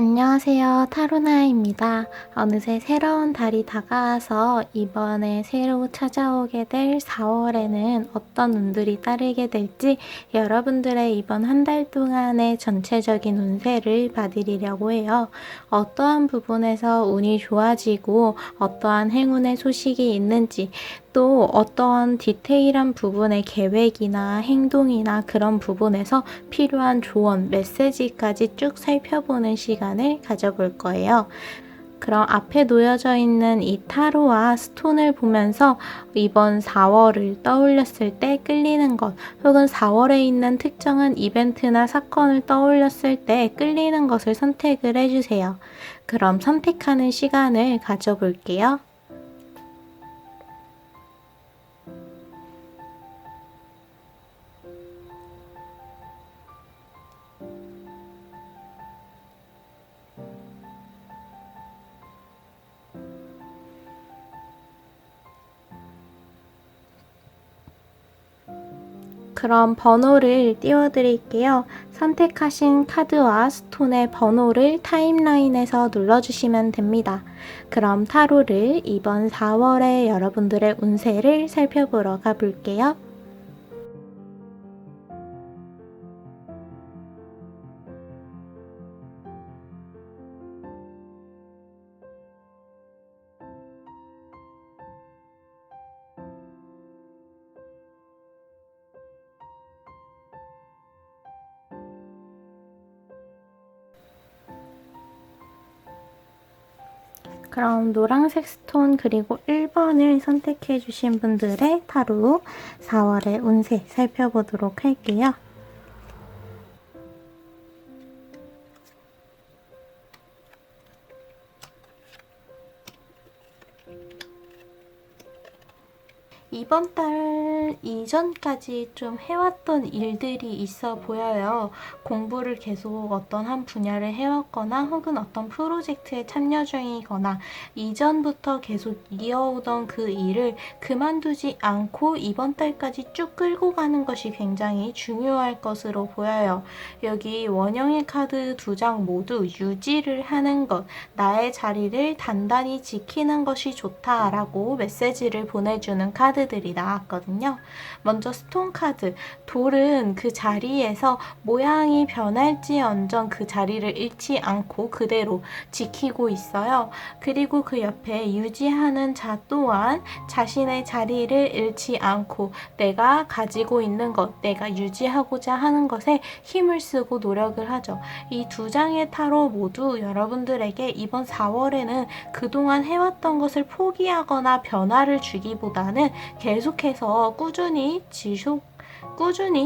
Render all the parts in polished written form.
안녕하세요. 타로나입니다. 어느새 새로운 달이 다가와서 이번에 새로 찾아오게 될 4월에는 어떤 운들이 따르게 될지 여러분들의 이번 한 달 동안의 전체적인 운세를 봐드리려고 해요. 어떠한 부분에서 운이 좋아지고 어떠한 행운의 소식이 있는지, 또 어떠한 디테일한 부분의 계획이나 행동이나 그런 부분에서 필요한 조언, 메시지까지 쭉 살펴보는 시간을 가져볼 거예요. 그럼 앞에 놓여져 있는 이 타로와 스톤을 보면서 이번 4월을 떠올렸을 때 끌리는 것, 혹은 4월에 있는 특정한 이벤트나 사건을 떠올렸을 때 끌리는 것을 선택을 해주세요. 그럼 선택하는 시간을 가져볼게요. 그럼 번호를 띄워드릴게요. 선택하신 카드와 스톤의 번호를 타임라인에서 눌러주시면 됩니다. 그럼 타로를 이번 4월의 여러분들의 운세를 살펴보러 가볼게요. 그럼 노란색 스톤 그리고 1번을 선택해 주신 분들의 타로 4월의 운세 살펴보도록 할게요. 이번 달 이전까지 좀 해왔던 일들이 있어 보여요. 공부를 계속 어떤 한 분야를 해왔거나 혹은 어떤 프로젝트에 참여 중이거나 이전부터 계속 이어오던 그 일을 그만두지 않고 이번 달까지 쭉 끌고 가는 것이 굉장히 중요할 것으로 보여요. 여기 원형의 카드 2장 모두 유지를 하는 것, 나의 자리를 단단히 지키는 것이 좋다라고 메시지를 보내주는 카드들이 나왔거든요. 먼저 스톤 카드, 돌은 그 자리에서 모양이 변할지언정 그 자리를 잃지 않고 그대로 지키고 있어요. 그리고 그 옆에 유지하는 자 또한 자신의 자리를 잃지 않고 내가 가지고 있는 것, 내가 유지하고자 하는 것에 힘을 쓰고 노력을 하죠. 이 2장의 타로 모두 여러분들에게 이번 4월에는 그동안 해왔던 것을 포기하거나 변화를 주기보다는 계속해서 꾸준히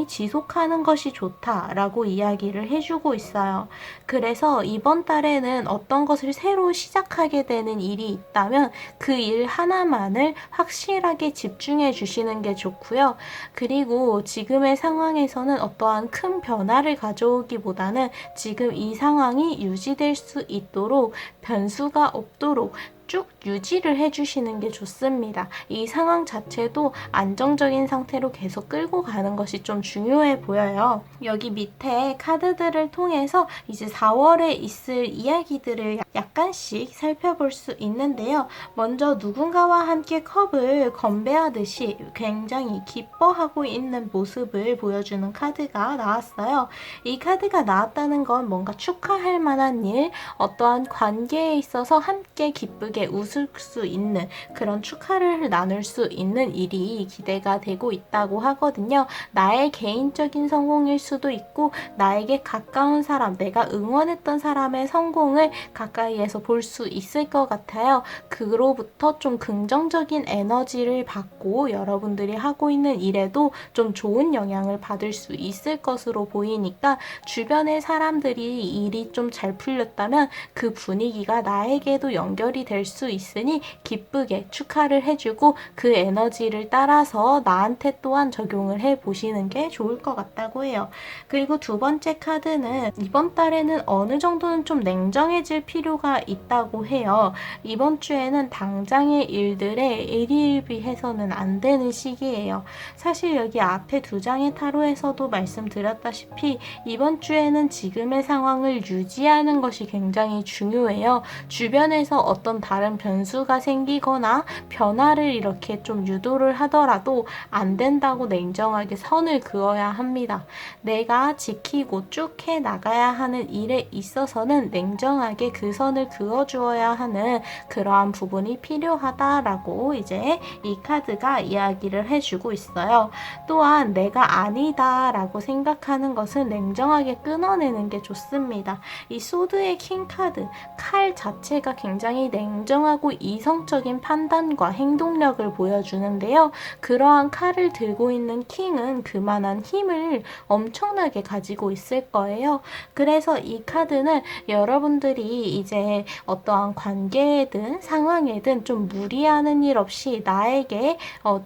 지속하는 것이 좋다라고 이야기를 해주고 있어요. 그래서 이번 달에는 어떤 것을 새로 시작하게 되는 일이 있다면 그 일 하나만을 확실하게 집중해 주시는 게 좋고요. 그리고 지금의 상황에서는 어떠한 큰 변화를 가져오기보다는 지금 이 상황이 유지될 수 있도록 변수가 없도록 쭉 유지를 해주시는 게 좋습니다. 이 상황 자체도 안정적인 상태로 계속 끌고 가는 것이 좀 중요해 보여요. 여기 밑에 카드들을 통해서 이제 4월에 있을 이야기들을 약간씩 살펴볼 수 있는데요. 먼저 누군가와 함께 컵을 건배하듯이 굉장히 기뻐하고 있는 모습을 보여주는 카드가 나왔어요. 이 카드가 나왔다는 건 뭔가 축하할 만한 일, 어떠한 관계에 있어서 함께 기쁘게 웃을 수 있는 그런 축하를 나눌 수 있는 일이 기대가 되고 있다고 하거든요. 나의 개인적인 성공일 수도 있고 나에게 가까운 사람, 내가 응원했던 사람의 성공을 가까이에서 볼 수 있을 것 같아요. 그로부터 좀 긍정적인 에너지를 받고 여러분들이 하고 있는 일에도 좀 좋은 영향을 받을 수 있을 것으로 보이니까 주변의 사람들이 일이 좀 잘 풀렸다면 그 분위기가 나에게도 연결이 될 수 있으니 기쁘게 축하를 해주고 그 에너지를 따라서 나한테 또한 적용을 해보시는 게 좋을 것 같다고 해요. 그리고 두 번째 카드는 이번 달에는 어느 정도는 좀 냉정해질 필요가 필요가 있다고 해요. 이번 주에는 당장의 일들에 일희일비해서는 안 되는 시기예요. 사실 여기 앞에 두 장의 타로에서도 말씀드렸다시피 이번 주에는 지금의 상황을 유지하는 것이 굉장히 중요해요. 주변에서 어떤 다른 변수가 생기거나 변화를 이렇게 좀 유도를 하더라도 안 된다고 냉정하게 선을 그어야 합니다. 내가 지키고 쭉 해 나가야 하는 일에 있어서는 냉정하게 그 선을 그어주어야 하는 그러한 부분이 필요하다라고 이제 이 카드가 이야기를 해주고 있어요. 또한 내가 아니다 라고 생각하는 것은 냉정하게 끊어내는 게 좋습니다. 이 소드의 킹 카드, 칼 자체가 굉장히 냉정하고 이성적인 판단과 행동력을 보여주는데요. 그러한 칼을 들고 있는 킹은 그만한 힘을 엄청나게 가지고 있을 거예요. 그래서 이 카드는 여러분들이 이제 어떠한 관계에든 상황에든 좀 무리하는 일 없이 나에게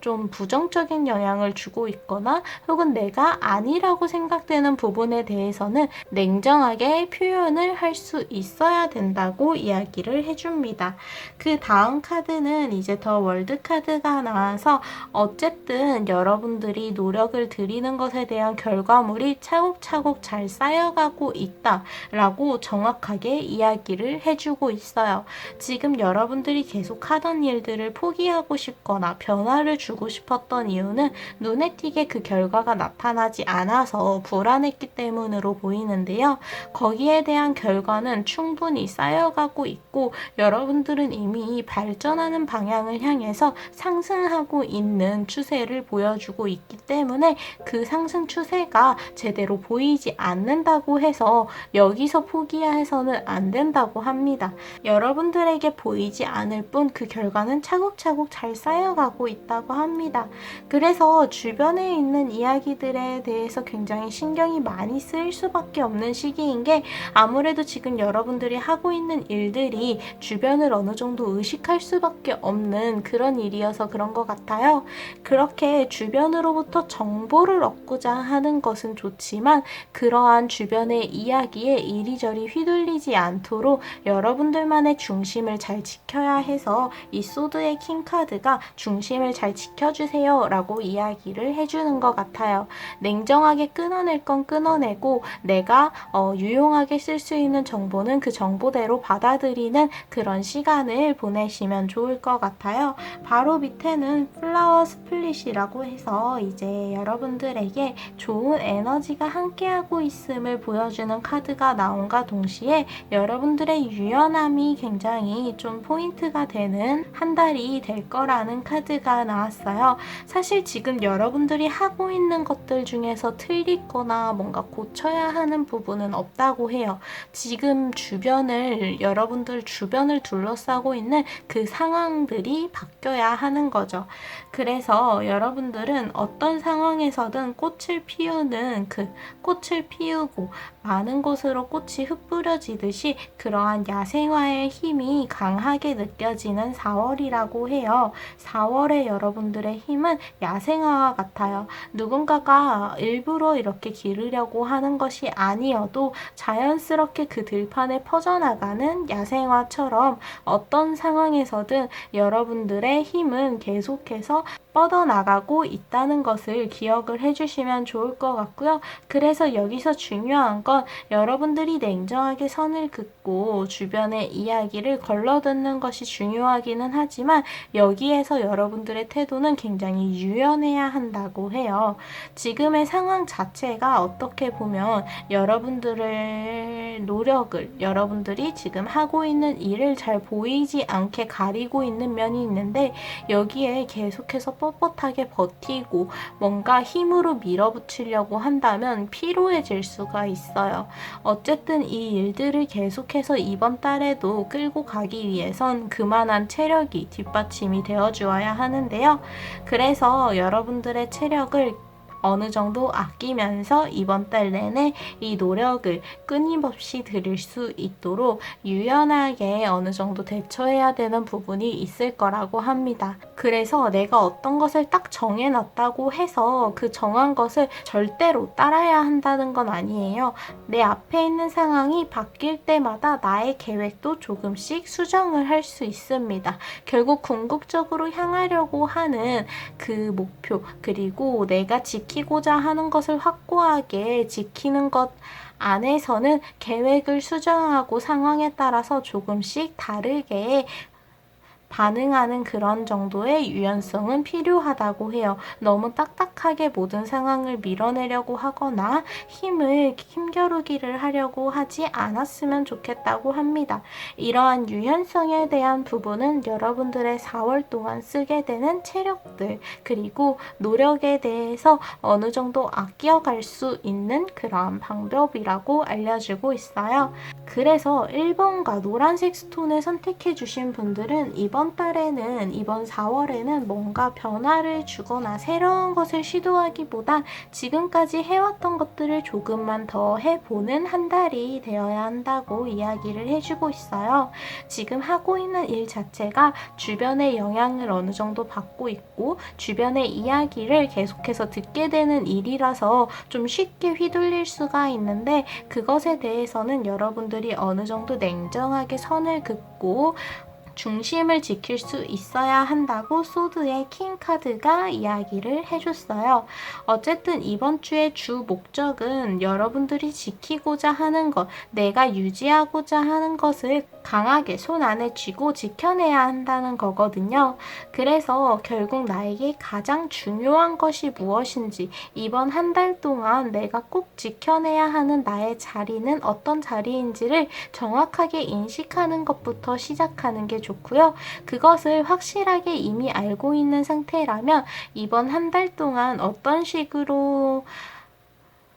좀 부정적인 영향을 주고 있거나 혹은 내가 아니라고 생각되는 부분에 대해서는 냉정하게 표현을 할 수 있어야 된다고 이야기를 해줍니다. 그 다음 카드는 이제 더 월드 카드가 나와서 어쨌든 여러분들이 노력을 들이는 것에 대한 결과물이 차곡차곡 잘 쌓여가고 있다라고 정확하게 이야기를 해주고 있어요. 지금 여러분들이 계속 하던 일들을 포기하고 싶거나 변화를 주고 싶었던 이유는 눈에 띄게 그 결과가 나타나지 않아서 불안했기 때문으로 보이는데요. 거기에 대한 결과는 충분히 쌓여가고 있고 여러분들은 이미 발전하는 방향을 향해서 상승하고 있는 추세를 보여주고 있기 때문에 그 상승 추세가 제대로 보이지 않는다고 해서 여기서 포기해서는 안 된다고 합니다. 여러분들에게 보이지 않을 뿐 그 결과는 차곡차곡 잘 쌓여가고 있다고 합니다. 그래서 주변에 있는 이야기들에 대해서 굉장히 신경이 많이 쓰일 수밖에 없는 시기인 게 아무래도 지금 여러분들이 하고 있는 일들이 주변을 어느 정도 의식할 수밖에 없는 그런 일이어서 그런 것 같아요. 그렇게 주변으로부터 정보를 얻고자 하는 것은 좋지만 그러한 주변의 이야기에 이리저리 휘둘리지 않도록 여러분들만의 중심을 잘 지켜야 해서 이 소드의 킹 카드가 중심을 잘 지켜주세요 라고 이야기를 해주는 것 같아요. 냉정하게 끊어낼 건 끊어내고 내가 유용하게 쓸 수 있는 정보는 그 정보대로 받아들이는 그런 시간을 보내시면 좋을 것 같아요. 바로 밑에는 플라워 스플릿이라고 해서 이제 여러분들에게 좋은 에너지가 함께하고 있음을 보여주는 카드가 나온과 동시에 여러분들의 유연함이 굉장히 좀 포인트가 되는 한 달이 될 거라는 카드가 나왔어요. 사실 지금 여러분들이 하고 있는 것들 중에서 틀리거나 뭔가 고쳐야 하는 부분은 없다고 해요. 지금 여러분들 주변을 둘러싸고 있는 그 상황들이 바뀌어야 하는 거죠. 그래서 여러분들은 어떤 상황에서든 꽃을 피우고 많은 곳으로 꽃이 흩뿌려지듯이 그러한 야생화의 힘이 강하게 느껴지는 4월이라고 해요. 4월에 여러분들의 힘은 야생화와 같아요. 누군가가 일부러 이렇게 기르려고 하는 것이 아니어도 자연스럽게 그 들판에 퍼져나가는 야생화처럼 어떤 상황에서든 여러분들의 힘은 계속해서 뻗어나가고 있다는 것을 기억을 해주시면 좋을 것 같고요. 그래서 여기서 중요한 건 여러분들이 냉정하게 선을 긋고 주변의 이야기를 걸러듣는 것이 중요하기는 하지만 여기에서 여러분들의 태도는 굉장히 유연해야 한다고 해요. 지금의 상황 자체가 어떻게 보면 여러분들의 노력을, 여러분들이 지금 하고 있는 일을 잘 보이지 않게 가리고 있는 면이 있는데 여기에 계속해서 뻣뻣하게 버티고 뭔가 힘으로 밀어붙이려고 한다면 피로해질 수가 있어요. 어쨌든 이 일들을 계속해서 이번 달에도 끌고 가기 위해선 그만한 체력이 뒷받침이 되어 주어야 하는데요. 그래서 여러분들의 체력을 어느 정도 아끼면서 이번 달 내내 이 노력을 끊임없이 들일 수 있도록 유연하게 어느 정도 대처해야 되는 부분이 있을 거라고 합니다. 그래서 내가 어떤 것을 딱 정해놨다고 해서 그 정한 것을 절대로 따라야 한다는 건 아니에요. 내 앞에 있는 상황이 바뀔 때마다 나의 계획도 조금씩 수정을 할 수 있습니다. 결국 궁극적으로 향하려고 하는 그 목표, 그리고 내가 지키고자 하는 것을 확고하게 지키는 것 안에서는 계획을 수정하고 상황에 따라서 조금씩 다르게 반응하는 그런 정도의 유연성은 필요하다고 해요. 너무 딱딱하게 모든 상황을 밀어내려고 하거나 힘겨루기를 하려고 하지 않았으면 좋겠다고 합니다. 이러한 유연성에 대한 부분은 여러분들의 4월 동안 쓰게 되는 체력들, 그리고 노력에 대해서 어느 정도 아껴갈 수 있는 그러한 방법이라고 알려주고 있어요. 그래서 1번과 노란색 스톤을 선택해 주신 분들은 이번 4월에는 뭔가 변화를 주거나 새로운 것을 시도하기보단 지금까지 해왔던 것들을 조금만 더 해보는 한 달이 되어야 한다고 이야기를 해주고 있어요. 지금 하고 있는 일 자체가 주변의 영향을 어느 정도 받고 있고 주변의 이야기를 계속해서 듣게 되는 일이라서 좀 쉽게 휘둘릴 수가 있는데, 그것에 대해서는 여러분들이 어느 정도 냉정하게 선을 긋고 중심을 지킬 수 있어야 한다고 소드의 킹 카드가 이야기를 해줬어요. 어쨌든 이번 주의 주 목적은 여러분들이 지키고자 하는 것, 내가 유지하고자 하는 것을 강하게 손 안에 쥐고 지켜내야 한다는 거거든요. 그래서 결국 나에게 가장 중요한 것이 무엇인지, 이번 한 달 동안 내가 꼭 지켜내야 하는 나의 자리는 어떤 자리인지를 정확하게 인식하는 것부터 시작하는 게 좋고요. 그것을 확실하게 이미 알고 있는 상태라면 이번 한 달 동안 어떤 식으로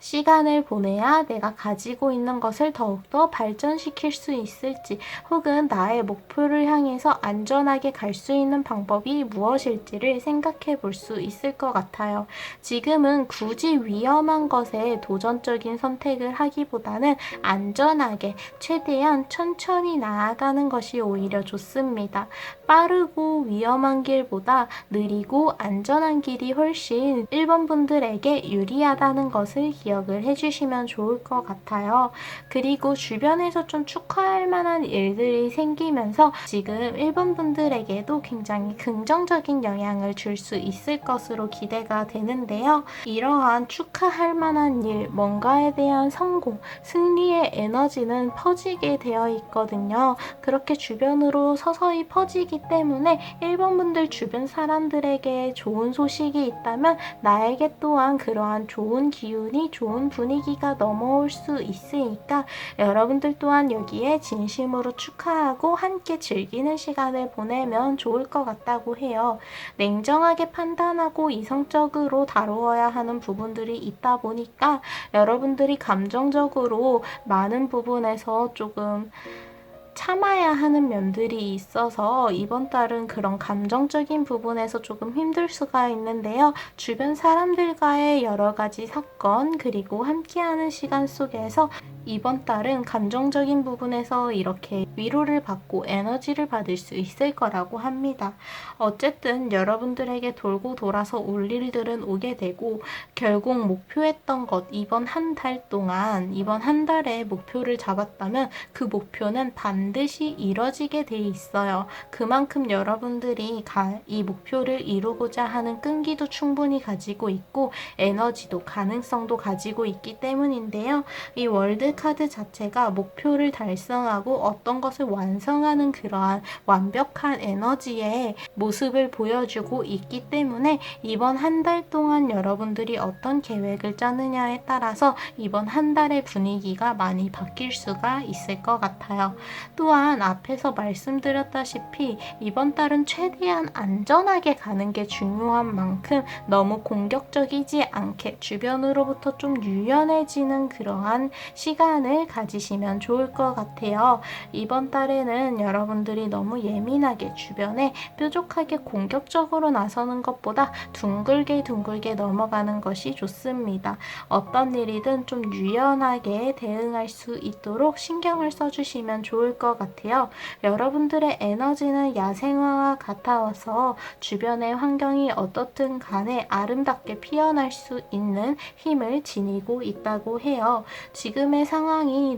시간을 보내야 내가 가지고 있는 것을 더욱더 발전시킬 수 있을지, 혹은 나의 목표를 향해서 안전하게 갈 수 있는 방법이 무엇일지를 생각해 볼 수 있을 것 같아요. 지금은 굳이 위험한 것에 도전적인 선택을 하기보다는 안전하게 최대한 천천히 나아가는 것이 오히려 좋습니다. 빠르고 위험한 길보다 느리고 안전한 길이 훨씬 1번 분들에게 유리하다는 것을 기억을 해주시면 좋을 것 같아요. 그리고 주변에서 좀 축하할 만한 일들이 생기면서 지금 1번 분들에게도 굉장히 긍정적인 영향을 줄 수 있을 것으로 기대가 되는데요. 이러한 축하할 만한 일, 뭔가에 대한 성공, 승리의 에너지는 퍼지게 되어 있거든요. 그렇게 주변으로 서서히 퍼지기 때문에 1번 분들 주변 사람들에게 좋은 소식이 있다면 나에게 또한 그러한 좋은 기운이, 좋은 분위기가 넘어올 수 있으니까 여러분들 또한 여기에 진심으로 축하하고 함께 즐기는 시간을 보내면 좋을 것 같다고 해요. 냉정하게 판단하고 이성적으로 다루어야 하는 부분들이 있다 보니까 여러분들이 감정적으로 많은 부분에서 조금 참아야 하는 면들이 있어서 이번 달은 그런 감정적인 부분에서 조금 힘들 수가 있는데요. 주변 사람들과의 여러 가지 사건, 그리고 함께하는 시간 속에서 이번 달은 감정적인 부분에서 이렇게 위로를 받고 에너지를 받을 수 있을 거라고 합니다. 어쨌든 여러분들에게 돌고 돌아서 올 일들은 오게 되고, 결국 목표했던 것, 이번 한 달 동안, 이번 한 달에 목표를 잡았다면 그 목표는 반드시 이뤄지게 돼 있어요. 그만큼 여러분들이 이 목표를 이루고자 하는 끈기도 충분히 가지고 있고 에너지도, 가능성도 가지고 있기 때문인데요. 이 월드 카드 자체가 목표를 달성하고 어떤 것을 완성하는 그러한 완벽한 에너지의 모습을 보여주고 있기 때문에 이번 한 달 동안 여러분들이 어떤 계획을 짜느냐에 따라서 이번 한 달의 분위기가 많이 바뀔 수가 있을 것 같아요. 또한 앞에서 말씀드렸다시피 이번 달은 최대한 안전하게 가는 게 중요한 만큼 너무 공격적이지 않게 주변으로부터 좀 유연해지는 그러한 시간 시간을 가지시면 좋을 것 같아요. 이번 달에는 여러분들이 너무 예민하게 주변에 뾰족하게 공격적으로 나서는 것보다 둥글게 넘어가는 것이 좋습니다. 어떤 일이든 좀 유연하게 대응할 수 있도록 신경을 써주시면 좋을 것 같아요. 여러분들의 에너지는 야생화와 같아서 주변의 환경이 어떻든 간에 아름답게 피어날 수 있는 힘을 지니고 있다고 해요. 지금의 상황이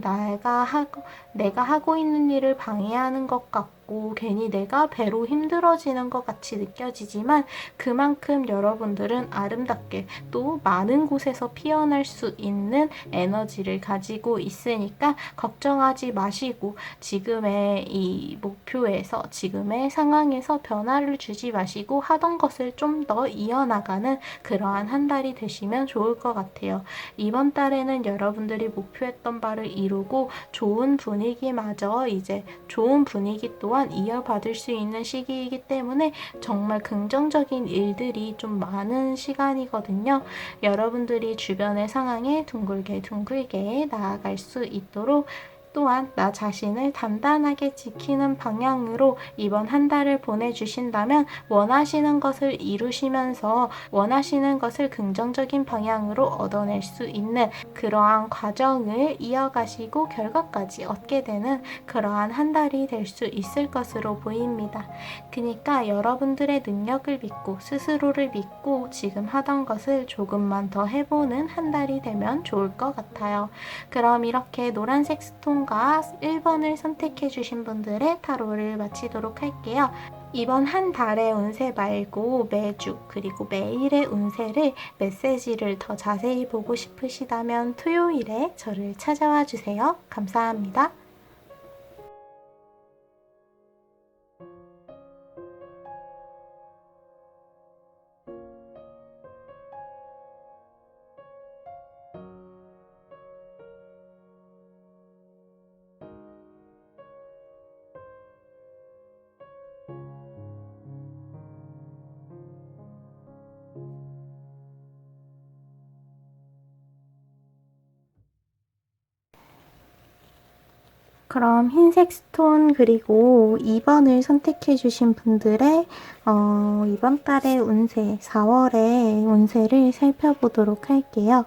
내가 하고 있는 일을 방해하는 것 같고 괜히 내가 배로 힘들어지는 것 같이 느껴지지만 그만큼 여러분들은 아름답게 또 많은 곳에서 피어날 수 있는 에너지를 가지고 있으니까 걱정하지 마시고 지금의 이 목표에서 지금의 상황에서 변화를 주지 마시고 하던 것을 좀 더 이어나가는 그러한 한 달이 되시면 좋을 것 같아요. 이번 달에는 여러분들이 목표했던 바를 이루고 좋은 분위기마저 이제 좋은 분위기 또한 이어받을 수 있는 시기이기 때문에 정말 긍정적인 일들이 좀 많은 시간이거든요. 여러분들이 주변의 상황에 둥글게 나아갈 수 있도록 또한 나 자신을 단단하게 지키는 방향으로 이번 한 달을 보내주신다면 원하시는 것을 이루시면서 원하시는 것을 긍정적인 방향으로 얻어낼 수 있는 그러한 과정을 이어가시고 결과까지 얻게 되는 그러한 한 달이 될 수 있을 것으로 보입니다. 그러니까 여러분들의 능력을 믿고 스스로를 믿고 지금 하던 것을 조금만 더 해보는 한 달이 되면 좋을 것 같아요. 그럼 이렇게 노란색 스톤과 1번을 선택해 주신 분들의 타로를 마치도록 할게요. 이번 한 달의 운세 말고 매주 그리고 매일의 운세를 메시지를 더 자세히 보고 싶으시다면 토요일에 저를 찾아와 주세요. 감사합니다. 그럼 흰색 스톤 그리고 2번을 선택해 주신 분들의 이번 달의 운세, 4월의 운세를 살펴보도록 할게요.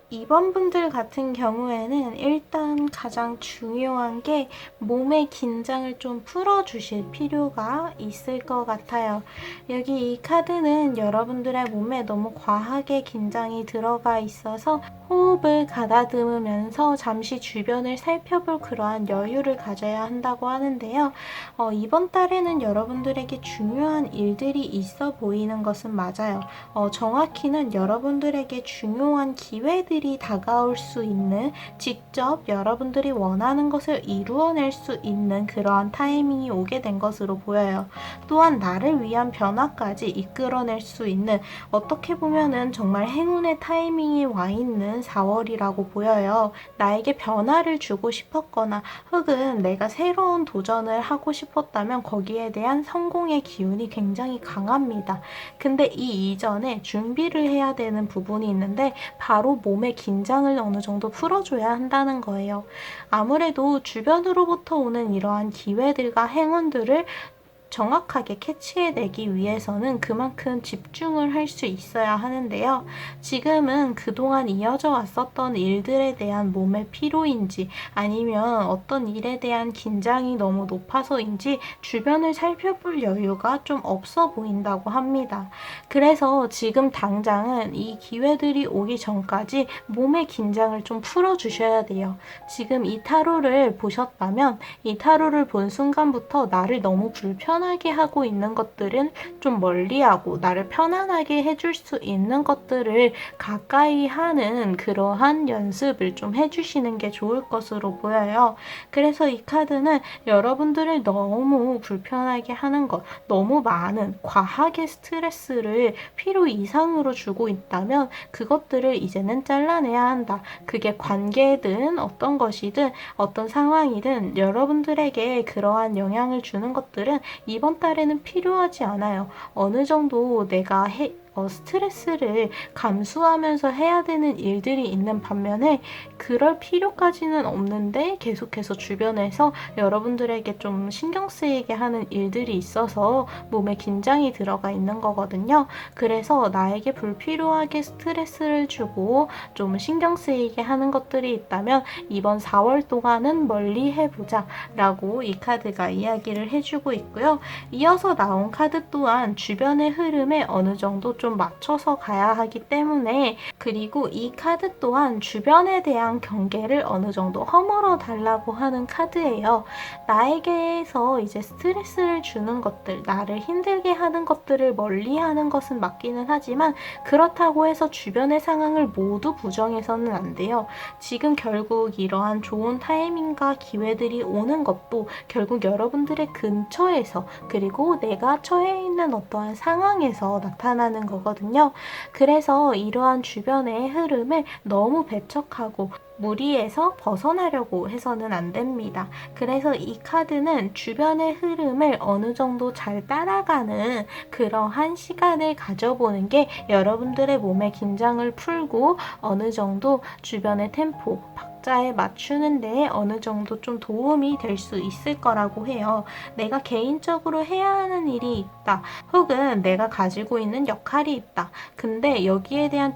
이번 분들 같은 경우에는 일단 가장 중요한 게 몸의 긴장을 좀 풀어주실 필요가 있을 것 같아요. 여기 이 카드는 여러분들의 몸에 너무 과하게 긴장이 들어가 있어서 호흡을 가다듬으면서 잠시 주변을 살펴볼 그러한 여유를 가져야 한다고 하는데요. 이번 달에는 여러분들에게 중요한 일들이 있어 보이는 것은 맞아요. 정확히는 여러분들에게 중요한 기회들이 다가올 수 있는 직접 여러분들이 원하는 것을 이루어낼 수 있는 그러한 타이밍이 오게 된 것으로 보여요. 또한 나를 위한 변화까지 이끌어낼 수 있는 어떻게 보면은 정말 행운의 타이밍이 와 있는 4월이라고 보여요. 나에게 변화를 주고 싶었거나 혹은 내가 새로운 도전을 하고 싶었다면 거기에 대한 성공의 기운이 굉장히 강합니다. 근데 이 이전에 준비를 해야 되는 부분이 있는데 바로 몸의 긴장을 어느 정도 풀어줘야 한다는 거예요. 아무래도 주변으로부터 오는 이러한 기회들과 행운들을 정확하게 캐치해내기 위해서는 그만큼 집중을 할 수 있어야 하는데요. 지금은 그동안 이어져 왔었던 일들에 대한 몸의 피로인지 아니면 어떤 일에 대한 긴장이 너무 높아서인지 주변을 살펴볼 여유가 좀 없어 보인다고 합니다. 그래서 지금 당장은 이 기회들이 오기 전까지 몸의 긴장을 좀 풀어주셔야 돼요. 지금 이 타로를 보셨다면 이 타로를 본 순간부터 나를 너무 불편하게 하고 있는 것들은 좀 멀리하고 나를 편안하게 해줄 수 있는 것들을 가까이 하는 그러한 연습을 좀 해주시는 게 좋을 것으로 보여요. 그래서 이 카드는 여러분들을 너무 불편하게 하는 것, 너무 많은 과하게 스트레스를 필요 이상으로 주고 있다면 그것들을 이제는 잘라내야 한다. 그게 관계든 어떤 것이든 어떤 상황이든 여러분들에게 그러한 영향을 주는 것들은 이번 달에는 필요하지 않아요. 어느 정도 내가 스트레스를 감수하면서 해야 되는 일들이 있는 반면에 그럴 필요까지는 없는데 계속해서 주변에서 여러분들에게 좀 신경 쓰이게 하는 일들이 있어서 몸에 긴장이 들어가 있는 거거든요. 그래서 나에게 불필요하게 스트레스를 주고 좀 신경 쓰이게 하는 것들이 있다면 이번 4월 동안은 멀리 해보자 라고 이 카드가 이야기를 해주고 있고요. 이어서 나온 카드 또한 주변의 흐름에 어느 정도 좀 맞춰서 가야 하기 때문에, 그리고 이 카드 또한 주변에 대한 경계를 어느 정도 허물어 달라고 하는 카드예요. 나에게서 이제 스트레스를 주는 것들, 나를 힘들게 하는 것들을 멀리 하는 것은 맞기는 하지만 그렇다고 해서 주변의 상황을 모두 부정해서는 안 돼요. 지금 결국 이러한 좋은 타이밍과 기회들이 오는 것도 결국 여러분들의 근처에서, 그리고 내가 처해 있는 어떠한 상황에서 나타나는 거거든요. 그래서 이러한 주변의 흐름을 너무 배척하고 무리해서 벗어나려고 해서는 안 됩니다. 그래서 이 카드는 주변의 흐름을 어느 정도 잘 따라가는 그러한 시간을 가져보는 게 여러분들의 몸의 긴장을 풀고 어느 정도 주변의 템포, 박자에 맞추는 데에 어느 정도 좀 도움이 될 수 있을 거라고 해요. 내가 개인적으로 해야 하는 일이 있다. 혹은 내가 가지고 있는 역할이 있다. 근데 여기에 대한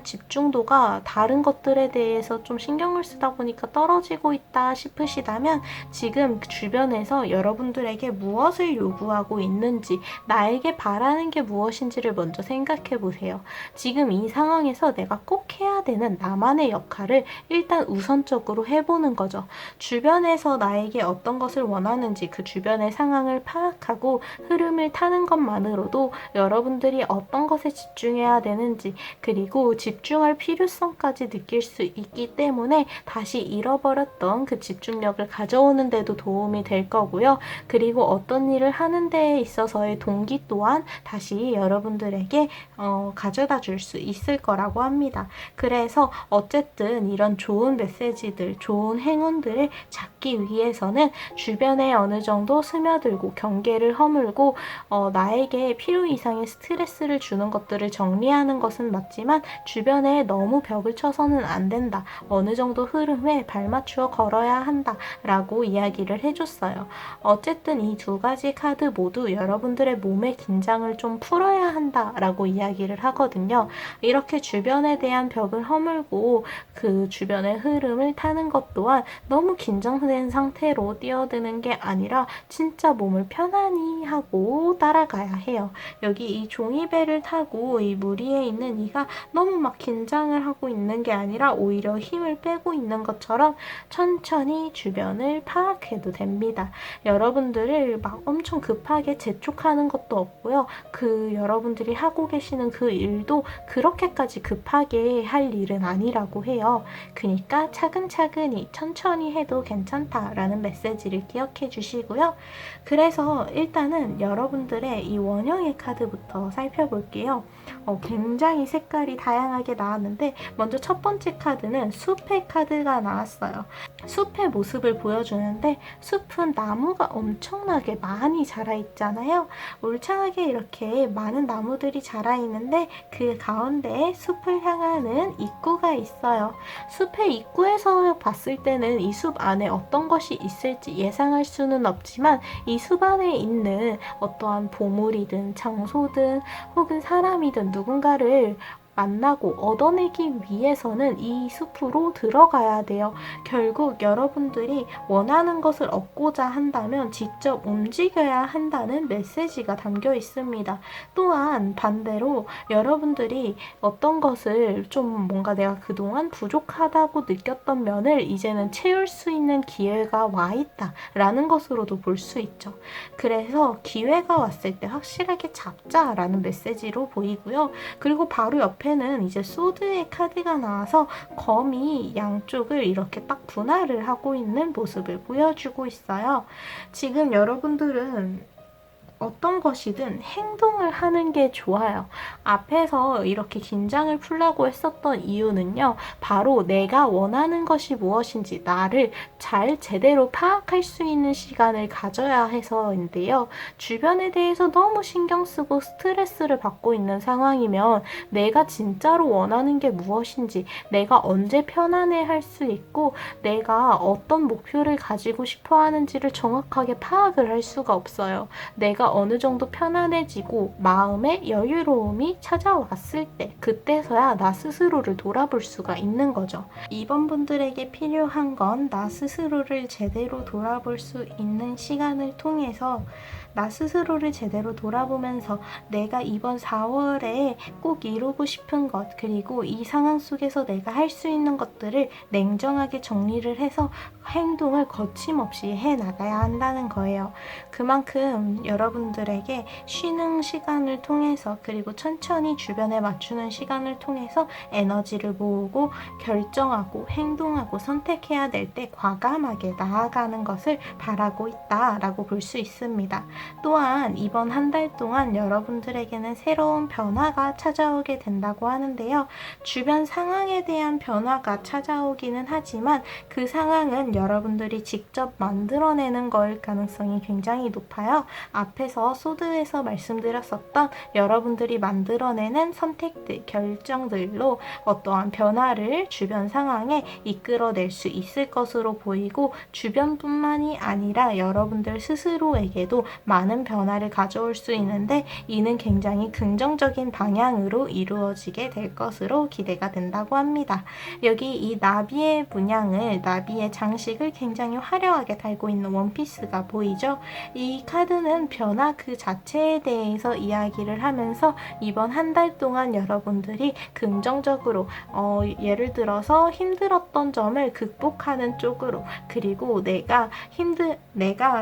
집중도가 다른 것들에 대해서 좀 신경을 쓰다 보니까 떨어지고 있다 싶으시다면 지금 주변에서 여러분들에게 무엇을 요구하고 있는지, 나에게 바라는 게 무엇인지를 먼저 생각해 보세요. 지금 이 상황에서 내가 꼭 해야 되는 나만의 역할을 일단 우선적으로 해보는 거죠. 주변에서 나에게 어떤 것을 원하는지 그 주변의 상황을 파악하고 흐름을 타는 것만으로도 여러분들이 어떤 것에 집중해야 되는지, 그리고 집중할 필요성까지 느낄 수 있기 때문에 다시 잃어버렸던 그 집중력을 가져오는 데도 도움이 될 거고요. 그리고 어떤 일을 하는 데에 있어서의 동기 또한 다시 여러분들에게 가져다 줄 수 있을 거라고 합니다. 그래서 어쨌든 이런 좋은 메시지들, 좋은 행운들을 잡기 위해서는 주변에 어느 정도 스며들고 경계를 허물고 나에게 필요 이상의 스트레스를 주는 것들을 정리하는 것은 맞지만 주변에 너무 벽을 쳐서는 안 된다. 어느 정도 흐름에 발맞추어 걸어야 한다 라고 이야기를 해줬어요. 어쨌든 이 두 가지 카드 모두 여러분들의 몸의 긴장을 좀 풀어야 한다 라고 이야기를 하거든요. 이렇게 주변에 대한 벽을 허물고 그 주변의 흐름을 타는 것 또한 너무 긴장된 상태로 뛰어드는 게 아니라 진짜 몸을 편안히 하고 따라가야 해요. 여기 이 종이배를 타고 이 물 위에 있는 이가 너무 막 긴장을 하고 있는 게 아니라 오히려 힘을 빼고 있는 것처럼 천천히 주변을 파악해도 됩니다. 여러분들을 막 엄청 급하게 재촉하는 것도 없고요. 여러분들이 하고 계시는 그 일도 그렇게까지 급하게 할 일은 아니라고 해요. 그러니까 차근차근히 천천히 해도 괜찮다라는 메시지를 기억해 주시고요. 그래서 일단은 여러분들의 이 원형의 카드부터 살펴볼게요. 굉장히 색깔이 다양하게 나왔는데 먼저 첫 번째 카드는 숲의 카드가 나왔어요. 숲의 모습을 보여주는데 숲은 나무가 엄청나게 많이 자라 있잖아요. 울창하게 이렇게 많은 나무들이 자라 있는데 그 가운데에 숲을 향하는 입구가 있어요. 숲의 입구에서 봤을 때는 이 숲 안에 어떤 것이 있을지 예상할 수는 없지만 이 숲 안에 있는 어떠한 보물이든 장소든 혹은 사람이든 누군가를 만나고 얻어내기 위해서는 이 숲으로 들어가야 돼요. 결국 여러분들이 원하는 것을 얻고자 한다면 직접 움직여야 한다는 메시지가 담겨 있습니다. 또한 반대로 여러분들이 어떤 것을 좀 뭔가 내가 그동안 부족하다고 느꼈던 면을 이제는 채울 수 있는 기회가 와 있다 라는 것으로도 볼 수 있죠. 그래서 기회가 왔을 때 확실하게 잡자라는 메시지로 보이고요. 그리고 바로 옆에는 이제 소드의 카드가 나와서 검이 양쪽을 이렇게 딱 분할을 하고 있는 모습을 보여주고 있어요. 지금 여러분들은 어떤 것이든 행동을 하는 게 좋아요. 앞에서 이렇게 긴장을 풀라고 했었던 이유는요, 바로 내가 원하는 것이 무엇인지 나를 잘 제대로 파악할 수 있는 시간을 가져야 해서인데요. 주변에 대해서 너무 신경 쓰고 스트레스를 받고 있는 상황이면 내가 진짜로 원하는 게 무엇인지, 내가 언제 편안해 할 수 있고, 내가 어떤 목표를 가지고 싶어 하는지를 정확하게 파악을 할 수가 없어요. 내가 어느 정도 편안해지고 마음의 여유로움이 찾아왔을 때, 그때서야 나 스스로를 돌아볼 수가 있는 거죠. 이번 분들에게 필요한 건 나 스스로를 제대로 돌아볼 수 있는 시간을 통해서 나 스스로를 제대로 돌아보면서 내가 이번 4월에 꼭 이루고 싶은 것, 그리고 이 상황 속에서 내가 할 수 있는 것들을 냉정하게 정리를 해서 행동을 거침없이 해 나가야 한다는 거예요. 그만큼 여러분들에게 쉬는 시간을 통해서, 그리고 천천히 주변에 맞추는 시간을 통해서 에너지를 모으고 결정하고 행동하고 선택해야 될 때 과감하게 나아가는 것을 바라고 있다라고 볼 수 있습니다. 또한 이번 한 달 동안 여러분들에게는 새로운 변화가 찾아오게 된다고 하는데요. 주변 상황에 대한 변화가 찾아오기는 하지만 그 상황은 여러분들이 직접 만들어내는 걸 가능성이 굉장히 높아요. 앞에서 소드에서 말씀드렸었던 여러분들이 만들어내는 선택들, 결정들로 어떠한 변화를 주변 상황에 이끌어낼 수 있을 것으로 보이고, 주변뿐만이 아니라 여러분들 스스로에게도 많은 변화를 가져올 수 있는데, 이는 굉장히 긍정적인 방향으로 이루어지게 될 것으로 기대가 된다고 합니다. 여기 이 나비의 문양을, 나비의 장식을 굉장히 화려하게 달고 있는 원피스가 보이죠? 이 카드는 변화 그 자체에 대해서 이야기를 하면서 이번 한 달 동안 여러분들이 긍정적으로 예를 들어서 힘들었던 점을 극복하는 쪽으로, 그리고 내가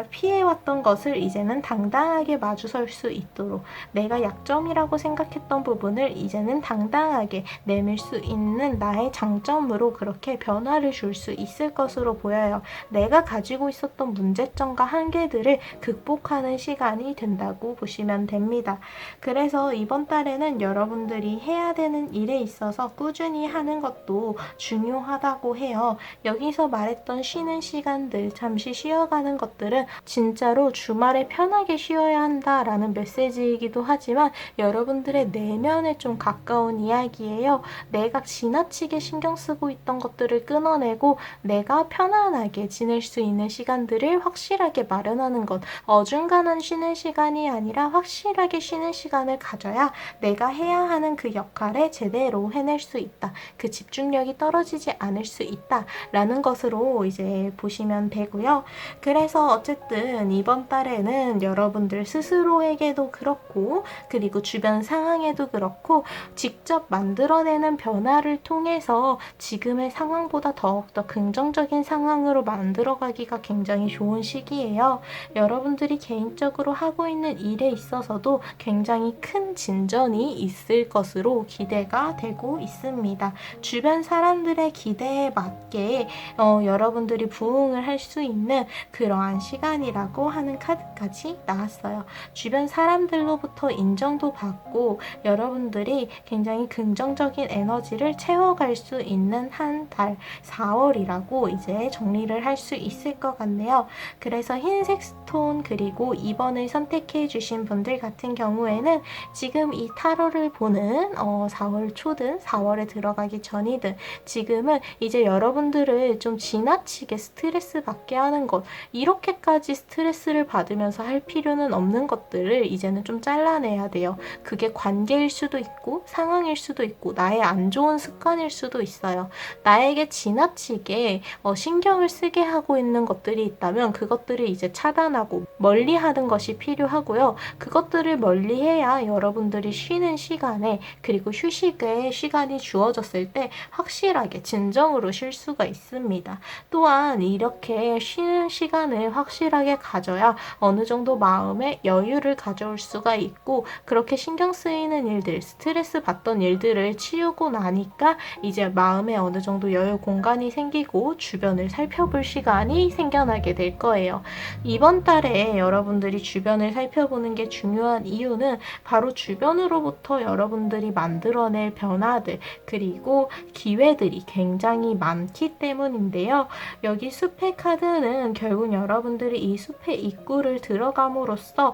피해왔던 것을 이제는 당당하게 마주설 수 있도록, 내가 약점이라고 생각했던 부분을 이제는 당당하게 내밀 수 있는 나의 장점으로 그렇게 변화를 줄 수 있을 것으로 보여요. 내가 가지고 있었던 문제점과 한계들을 극복하는 시간이 된다고 보시면 됩니다. 그래서 이번 달에는 여러분들이 해야 되는 일에 있어서 꾸준히 하는 것도 중요하다고 해요. 여기서 말했던 쉬는 시간들, 잠시 쉬어가는 것들은 진짜로 주말에 편하게 쉬어야 한다라는 메시지이기도 하지만 여러분들의 내면에 좀 가까운 이야기예요. 내가 지나치게 신경 쓰고 있던 것들을 끊어내고 내가 편안하게 지낼 수 있는 시간들을 확실하게 마련하는 것, 어중간한 쉬는 시간이 아니라 확실하게 쉬는 시간을 가져야 내가 해야 하는 그 역할에 제대로 해낼 수 있다. 그 집중력이 떨어지지 않을 수 있다 라는 것으로 이제 보시면 되고요. 그래서 어쨌든 이번 달에는 여러분들 스스로에게도 그렇고, 그리고 주변 상황에도 그렇고, 직접 만들어내는 변화를 통해서 지금의 상황보다 더욱더 긍정적인 상황으로 만들어가기가 굉장히 좋은 시기예요. 여러분들이 개인적으로 하고 있는 일에 있어서도 굉장히 큰 진전이 있을 것으로 기대가 되고 있습니다. 주변 사람들의 기대에 맞게 여러분들이 부응을 할 수 있는 그러한 시간이라고 하는 카드까지 나왔어요. 주변 사람들로부터 인정도 받고 여러분들이 굉장히 긍정적인 에너지를 채워갈 수 있는 한 달, 4월이라고 이제 정리를 할 수 있을 것 같네요. 그래서 흰색 스톤, 그리고 2번을 선택해 주신 분들 같은 경우에는 지금 이 타로를 보는 4월 초든 4월에 들어가기 전이든 지금은 이제 여러분들을 좀 지나치게 스트레스 받게 하는 것, 이렇게까지 스트레스를 받으면서 할 필요는 없는 것들을 이제는 좀 잘라내야 돼요. 그게 관계일 수도 있고 상황일 수도 있고 나의 안 좋은 습관일 수도 있어요. 나에게 지나치게 신경을 쓰게 하고 있는 것들이 있다면 그것들을 이제 차단하고 멀리하는 것이 필요하고요. 그것들을 멀리해야 여러분들이 쉬는 시간에, 그리고 휴식의 시간이 주어졌을 때 확실하게 진정으로 쉴 수가 있습니다. 또한 이렇게 쉬는 시간을 확실하게 가져야 어느 정도 마음의 여유를 가져올 수가 있고, 그렇게 신경 쓰이는 일들, 스트레스 받던 일들을 치우고 나니까 이제 마음에 어느 정도 여유 공간이 생기고 주변을 살펴볼 시간이 생겨나게 될 거예요. 이번 달에 여러분들이 주변을 살펴보는 게 중요한 이유는 바로 주변으로부터 여러분들이 만들어낼 변화들 그리고 기회들이 굉장히 많기 때문인데요. 여기 숲의 카드는 결국 여러분들이 이 숲의 입구를 들어감으로써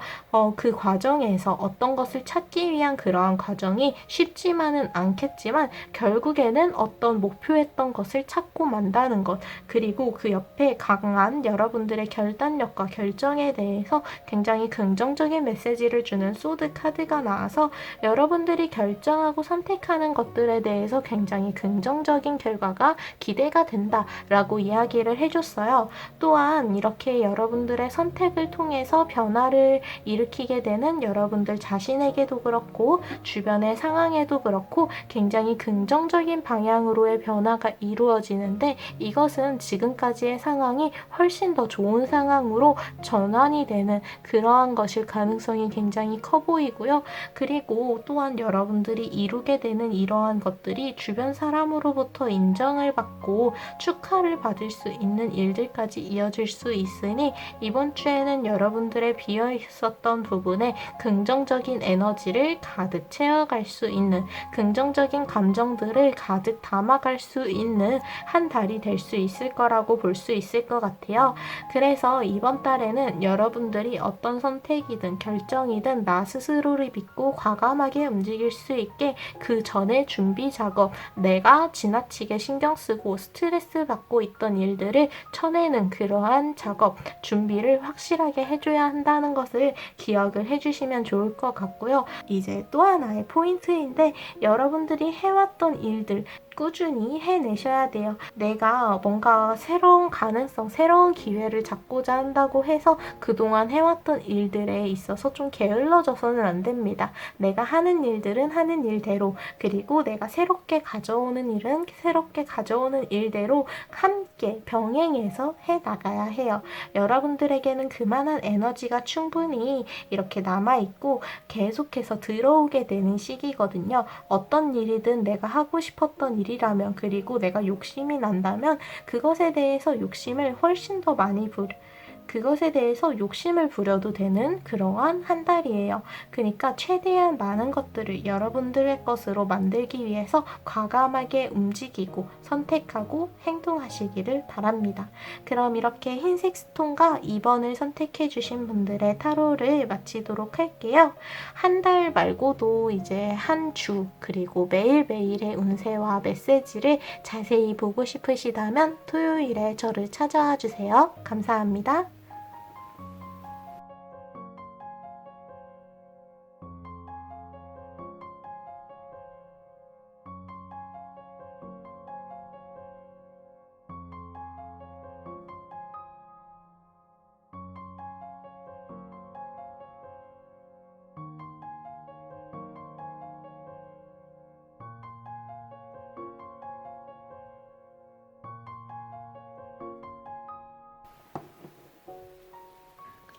그 과정에서 어떤 것을 찾기 위한 그러한 과정이 쉽지만은 않겠지만 결국에는 어떤 목표했던 것을 찾고 만다는 것 그리고 그 옆에 강한 여러분들의 결단력과 결정에 대해서 굉장히 긍정적인 메시지를 주는 소드 카드가 나와서 여러분들이 결정하고 선택하는 것들에 대해서 굉장히 긍정적인 결과가 기대가 된다 라고 이야기를 해줬어요. 또한 이렇게 여러분들의 선택을 통해서 변화를 일으키게 되는 여러분들 자신에게도 그렇고 주변의 상황에도 그렇고 굉장히 긍정적인 방향으로의 변화가 이루어지는데 이것은 지금까지의 상황이 훨씬 더 좋은 상황으로 전환이 되는 그러한 것일 가능성이 굉장히 커 보이고요. 그리고 또한 여러분들이 이루게 되는 이러한 것들이 주변 사람으로부터 인정을 받고 축하를 받을 수 있는 일들까지 이어질 수 있으니 이번 주에는 여러분들의 비어 있었던 부분에 긍정적인 에너지를 가득 채워갈 수 있는 긍정적인 감정들을 가득 담아갈 수 있는 한 달이 될 수 있을 거라고 볼 수 있을 것 같아요. 그래서 이번 달에는 여러분들이 어떤 선택이든 결정이든 나 스스로를 믿고 과감하게 움직일 수 있게 그 전에 준비 작업, 내가 지나치게 신경 쓰고 스트레스 받고 있던 일들을 쳐내는 그러한 작업, 준비를 확실하게 해줘야 한다는 것을 기억을 해주시면 좋을 것 같고요. 이제 또 하나의 포인트인데 여러분들이 해왔던 일들 꾸준히 해내셔야 돼요. 내가 뭔가 새로운 가능성, 새로운 기회를 잡고자 한다고 해서 그동안 해왔던 일들에 있어서 좀 게을러져서는 안 됩니다. 내가 하는 일들은 하는 일대로 그리고 내가 새롭게 가져오는 일은 새롭게 가져오는 일대로 함께 병행해서 해나가야 해요. 여러분들에게는 그만한 에너지가 충분히 이렇게 남아있고 계속해서 들어오게 되는 시기거든요. 어떤 일이든 내가 하고 싶었던 일이라면 그리고 내가 욕심이 난다면 그것에 대해서 욕심을 훨씬 더 많이 그것에 대해서 욕심을 부려도 되는 그러한 한 달이에요. 그러니까 최대한 많은 것들을 여러분들의 것으로 만들기 위해서 과감하게 움직이고 선택하고 행동하시기를 바랍니다. 그럼 이렇게 흰색 스톤과 2번을 선택해 주신 분들의 타로를 마치도록 할게요. 한 달 말고도 이제 한 주 그리고 매일매일의 운세와 메시지를 자세히 보고 싶으시다면 토요일에 저를 찾아와 주세요. 감사합니다.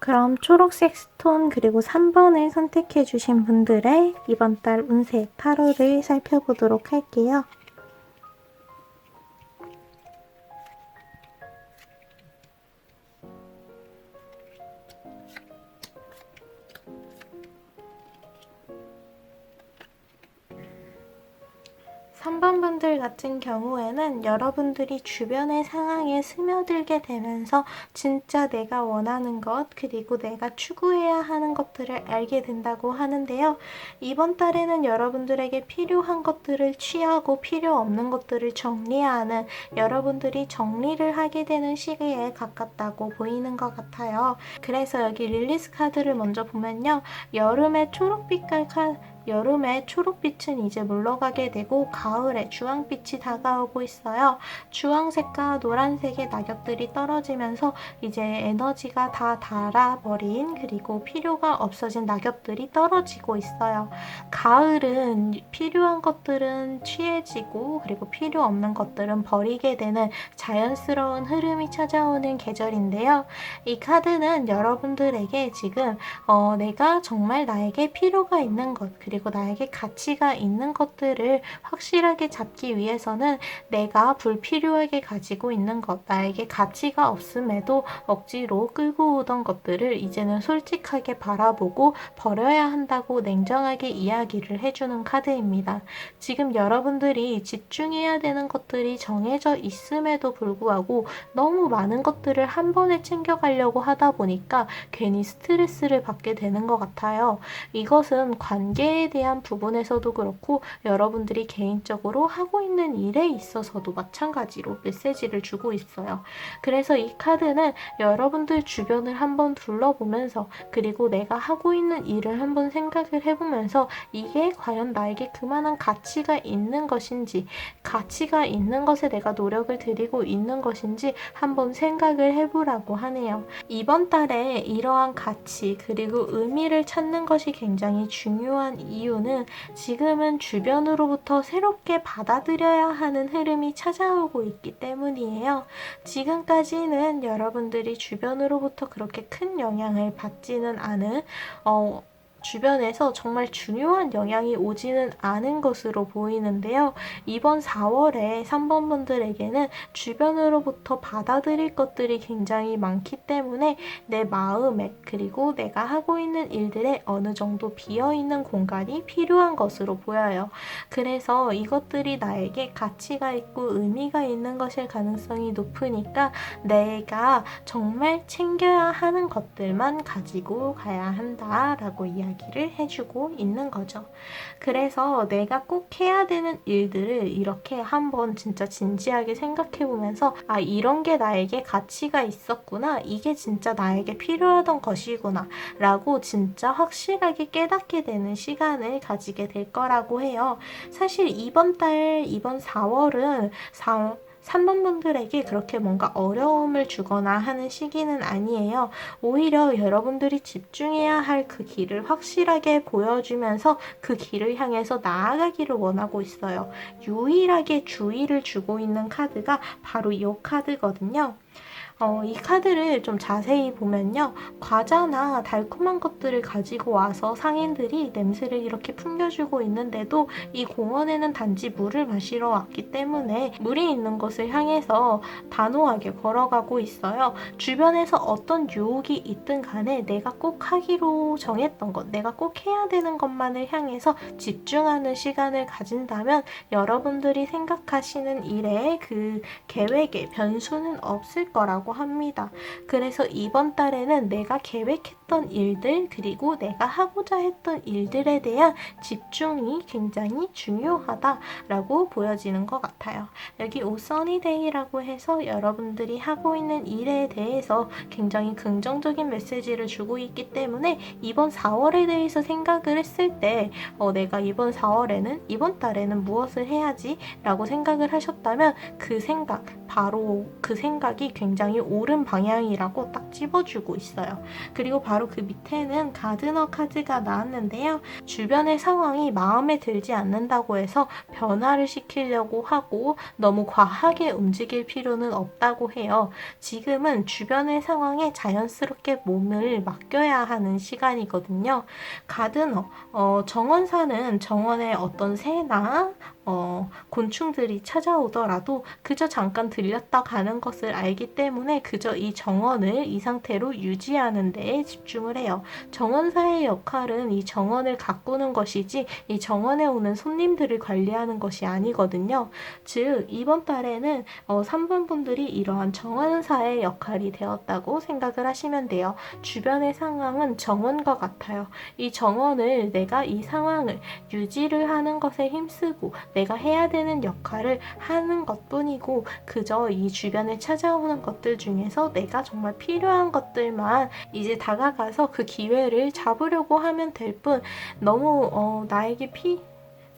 그럼 초록색 스톤 그리고 3번을 선택해 주신 분들의 이번 달 운세 타로를 살펴보도록 할게요. 분들 같은 경우에는 여러분들이 주변의 상황에 스며들게 되면서 진짜 내가 원하는 것 그리고 내가 추구해야 하는 것들을 알게 된다고 하는데요. 이번 달에는 여러분들에게 필요한 것들을 취하고 필요 없는 것들을 정리하는 여러분들이 정리를 하게 되는 시기에 가깝다고 보이는 것 같아요. 그래서 여기 릴리스 카드를 먼저 보면요. 여름의 초록빛은 이제 물러가게 되고 가을에 주황빛이 다가오고 있어요. 주황색과 노란색의 낙엽들이 떨어지면서 이제 에너지가 다 닳아버린 그리고 필요가 없어진 낙엽들이 떨어지고 있어요. 가을은 필요한 것들은 취해지고 그리고 필요 없는 것들은 버리게 되는 자연스러운 흐름이 찾아오는 계절인데요. 이 카드는 여러분들에게 지금 내가 정말 나에게 필요가 있는 것 그리고 나에게 가치가 있는 것들을 확실하게 잡기 위해서는 내가 불필요하게 가지고 있는 것, 나에게 가치가 없음에도 억지로 끌고 오던 것들을 이제는 솔직하게 바라보고 버려야 한다고 냉정하게 이야기를 해주는 카드입니다. 지금 여러분들이 집중해야 되는 것들이 정해져 있음에도 불구하고 너무 많은 것들을 한 번에 챙겨가려고 하다 보니까 괜히 스트레스를 받게 되는 것 같아요. 이것은 관계에 대한 부분에서도 그렇고 여러분들이 개인적으로 하고 있는 일에 있어서도 마찬가지로 메시지를 주고 있어요. 그래서 이 카드는 여러분들 주변을 한번 둘러보면서 그리고 내가 하고 있는 일을 한번 생각을 해보면서 이게 과연 나에게 그만한 가치가 있는 것인지, 가치가 있는 것에 내가 노력을 들이고 있는 것인지 한번 생각을 해보라고 하네요. 이번 달에 이러한 가치 그리고 의미를 찾는 것이 굉장히 중요한 이유는 지금은 주변으로부터 새롭게 받아들여야 하는 흐름이 찾아오고 있기 때문이에요. 지금까지는 여러분들이 주변으로부터 그렇게 큰 영향을 받지는 않은 주변에서 정말 중요한 영향이 오지는 않은 것으로 보이는데요. 이번 4월에 3번 분들에게는 주변으로부터 받아들일 것들이 굉장히 많기 때문에 내 마음에 그리고 내가 하고 있는 일들에 어느 정도 비어있는 공간이 필요한 것으로 보여요. 그래서 이것들이 나에게 가치가 있고 의미가 있는 것일 가능성이 높으니까 내가 정말 챙겨야 하는 것들만 가지고 가야 한다라고 이야기를 해주고 있는 거죠. 그래서 내가 꼭 해야 되는 일들을 이렇게 한번 진짜 진지하게 생각해 보면서 아, 이런 게 나에게 가치가 있었구나, 이게 진짜 나에게 필요하던 것이구나 라고 진짜 확실하게 깨닫게 되는 시간을 가지게 될 거라고 해요. 사실 이번 4월은 3번 분들에게 그렇게 뭔가 어려움을 주거나 하는 시기는 아니에요. 오히려 여러분들이 집중해야 할 그 길을 확실하게 보여주면서 그 길을 향해서 나아가기를 원하고 있어요. 유일하게 주의를 주고 있는 카드가 바로 이 카드거든요. 이 카드를 좀 자세히 보면요. 과자나 달콤한 것들을 가지고 와서 상인들이 냄새를 이렇게 풍겨주고 있는데도 이 공원에는 단지 물을 마시러 왔기 때문에 물이 있는 곳을 향해서 단호하게 걸어가고 있어요. 주변에서 어떤 유혹이 있든 간에 내가 꼭 하기로 정했던 것, 내가 꼭 해야 되는 것만을 향해서 집중하는 시간을 가진다면 여러분들이 생각하시는 일에 그 계획에 변수는 없을 거라고 합니다. 그래서 이번 달에는 내가 계획했던 일들 그리고 내가 하고자 했던 일들에 대한 집중이 굉장히 중요하다라고 보여지는 것 같아요. 여기 오서니데이라고 해서 여러분들이 하고 있는 일에 대해서 굉장히 긍정적인 메시지를 주고 있기 때문에 이번 4월에 대해서 생각을 했을 때 내가 이번 4월에는 이번 달에는 무엇을 해야지 라고 생각을 하셨다면 그 생각, 바로 그 생각이 굉장히 옳은 방향이라고 딱 찝어주고 있어요. 그리고 바로 그 밑에는 가드너 카드가 나왔는데요. 주변의 상황이 마음에 들지 않는다고 해서 변화를 시키려고 하고 너무 과하게 움직일 필요는 없다고 해요. 지금은 주변의 상황에 자연스럽게 몸을 맡겨야 하는 시간이거든요. 가드너, 정원사는 정원에 어떤 새나 곤충들이 찾아오더라도 그저 잠깐 들렸다 가는 것을 알기 때문에 그저 이 정원을 이 상태로 유지하는 데에 집중을 해요. 정원사의 역할은 이 정원을 가꾸는 것이지 이 정원에 오는 손님들을 관리하는 것이 아니거든요. 즉 이번 달에는 3번 분들이 이러한 정원사의 역할이 되었다고 생각을 하시면 돼요. 주변의 상황은 정원과 같아요. 이 정원을 내가 이 상황을 유지를 하는 것에 힘쓰고 내가 해야 되는 역할을 하는 것뿐이고 그저 이 주변에 찾아오는 것들 중에서 내가 정말 필요한 것들만 이제 다가가서 그 기회를 잡으려고 하면 될 뿐 너무 나에게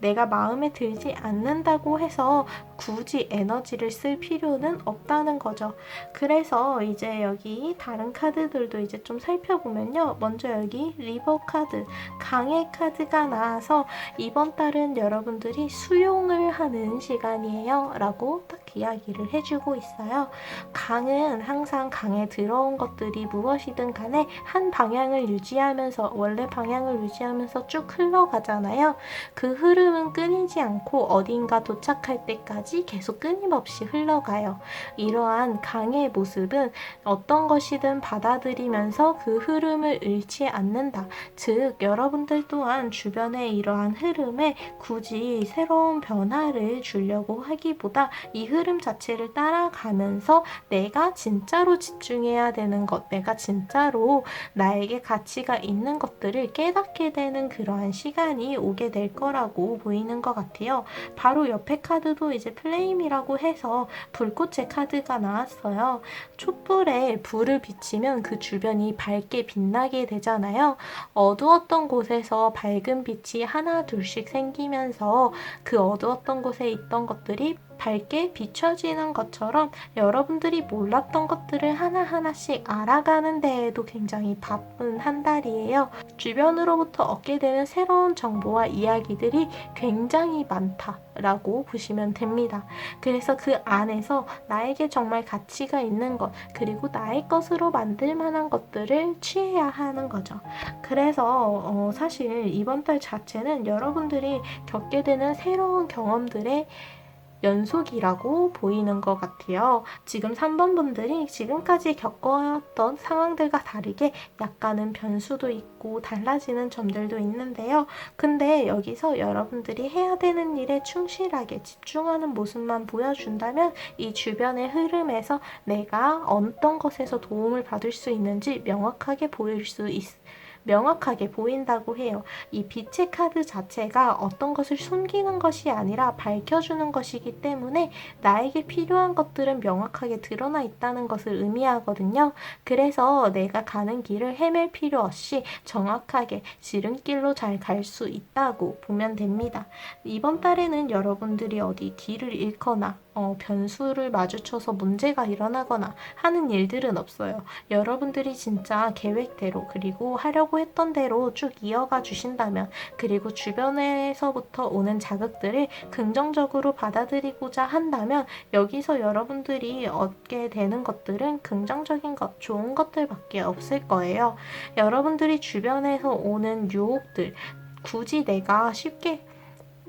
내가 마음에 들지 않는다고 해서 굳이 에너지를 쓸 필요는 없다는 거죠. 그래서 이제 여기 다른 카드들도 이제 좀 살펴보면요. 먼저 여기 리버 카드, 강의 카드가 나와서 이번 달은 여러분들이 수용을 하는 시간이에요 라고 딱 이야기를 해주고 있어요. 강은 항상 강에 들어온 것들이 무엇이든 간에 한 방향을 유지하면서, 원래 방향을 유지하면서 쭉 흘러가잖아요. 그 흐름은 끊이지 않고 어딘가 도착할 때까지 계속 끊임없이 흘러가요. 이러한 강의 모습은 어떤 것이든 받아들이면서 그 흐름을 잃지 않는다. 즉, 여러분들 또한 주변의 이러한 흐름에 굳이 새로운 변화를 주려고 하기보다 이 흐름 자체를 따라가면서 내가 진짜로 집중해야 되는 것, 내가 진짜로 나에게 가치가 있는 것들을 깨닫게 되는 그러한 시간이 오게 될 거라고 보이는 것 같아요. 바로 옆에 카드도 이제 플레임이라고 해서 불꽃의 카드가 나왔어요. 촛불에 불을 비치면 그 주변이 밝게 빛나게 되잖아요. 어두웠던 곳에서 밝은 빛이 하나 둘씩 생기면서 그 어두웠던 곳에 있던 것들이 밝게 비춰지는 것처럼 여러분들이 몰랐던 것들을 하나하나씩 알아가는 데에도 굉장히 바쁜 한 달이에요. 주변으로부터 얻게 되는 새로운 정보와 이야기들이 굉장히 많다라고 보시면 됩니다. 그래서 그 안에서 나에게 정말 가치가 있는 것, 그리고 나의 것으로 만들 만한 것들을 취해야 하는 거죠. 그래서 사실 이번 달 자체는 여러분들이 겪게 되는 새로운 경험들의 연속이라고 보이는 것 같아요. 지금 3번 분들이 지금까지 겪어왔던 상황들과 다르게 약간은 변수도 있고 달라지는 점들도 있는데요. 근데 여기서 여러분들이 해야 되는 일에 충실하게 집중하는 모습만 보여준다면 이 주변의 흐름에서 내가 어떤 것에서 도움을 받을 수 있는지 명확하게 보인다고 해요. 이 빛의 카드 자체가 어떤 것을 숨기는 것이 아니라 밝혀주는 것이기 때문에 나에게 필요한 것들은 명확하게 드러나 있다는 것을 의미하거든요. 그래서 내가 가는 길을 헤맬 필요 없이 정확하게 지름길로 잘 갈 수 있다고 보면 됩니다. 이번 달에는 여러분들이 어디 길을 잃거나 변수를 마주쳐서 문제가 일어나거나 하는 일들은 없어요. 여러분들이 진짜 계획대로, 그리고 하려고 했던 대로 쭉 이어가 주신다면, 그리고 주변에서부터 오는 자극들을 긍정적으로 받아들이고자 한다면 여기서 여러분들이 얻게 되는 것들은 긍정적인 것, 좋은 것들밖에 없을 거예요. 여러분들이 주변에서 오는 유혹들, 굳이 내가 쉽게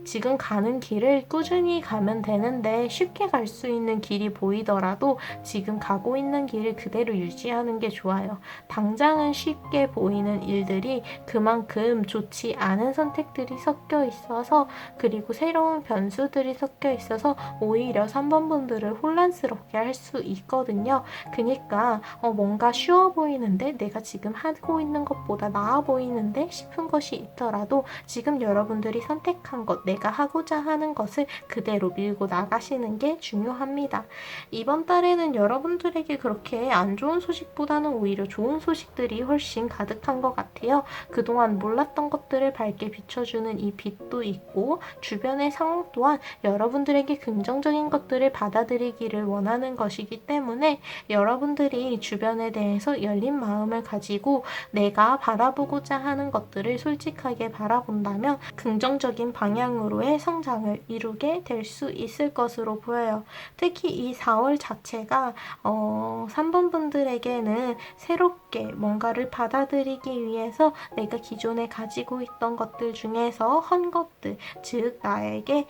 지금 가는 길을 꾸준히 가면 되는데 쉽게 갈 수 있는 길이 보이더라도 지금 가고 있는 길을 그대로 유지하는 게 좋아요. 당장은 쉽게 보이는 일들이 그만큼 좋지 않은 선택들이 섞여 있어서, 그리고 새로운 변수들이 섞여 있어서 오히려 3번 분들을 혼란스럽게 할 수 있거든요. 그러니까 뭔가 쉬워 보이는데 내가 지금 하고 있는 것보다 나아 보이는데 싶은 것이 있더라도 지금 여러분들이 선택한 것, 내가 하고자 하는 것을 그대로 밀고 나가시는 게 중요합니다. 이번 달에는 여러분들에게 그렇게 안 좋은 소식보다는 오히려 좋은 소식들이 훨씬 가득한 것 같아요. 그동안 몰랐던 것들을 밝게 비춰주는 이 빛도 있고, 주변의 상황 또한 여러분들에게 긍정적인 것들을 받아들이기를 원하는 것이기 때문에 여러분들이 주변에 대해서 열린 마음을 가지고 내가 바라보고자 하는 것들을 솔직하게 바라본다면 긍정적인 방향으로의 성장을 이루게 될 수 있을 것으로 보여요. 특히 이 4월 자체가 3번 분들에게는 새롭게 뭔가를 받아들이기 위해서 내가 기존에 가지고 있던 것들 중에서 헌 것들, 즉 나에게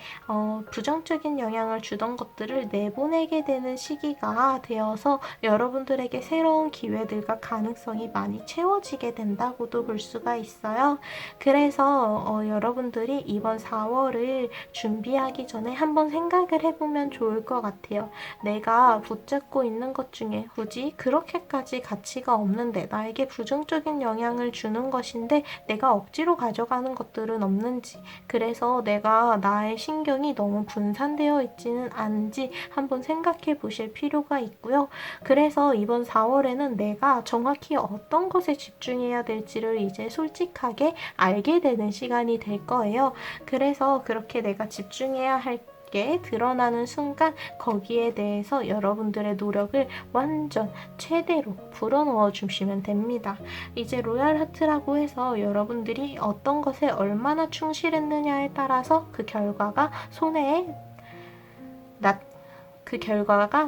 부정적인 영향을 주던 것들을 내보내게 되는 시기가 되어서 여러분들에게 새로운 기회들과 가능성이 많이 채워지게 된다고도 볼 수가 있어요. 그래서 여러분들이 이번 4월을 준비하기 전에 한번 생각을 해보면 좋을 것 같아요. 내가 붙잡고 있는 것 중에 굳이 그렇게까지 가치가 없는 있는데 나에게 부정적인 영향을 주는 것인데 내가 억지로 가져가는 것들은 없는지, 그래서 내가 나의 신경이 너무 분산되어 있지는 않은지 한번 생각해 보실 필요가 있고요. 그래서 이번 4월에는 내가 정확히 어떤 것에 집중해야 될지를 이제 솔직하게 알게 되는 시간이 될 거예요. 그래서 그렇게 내가 집중해야 할 게 드러나는 순간 거기에 대해서 여러분들의 노력을 완전 최대로 불어넣어 주시면 됩니다. 이제 로얄 하트라고 해서 여러분들이 어떤 것에 얼마나 충실했느냐에 따라서 그 결과가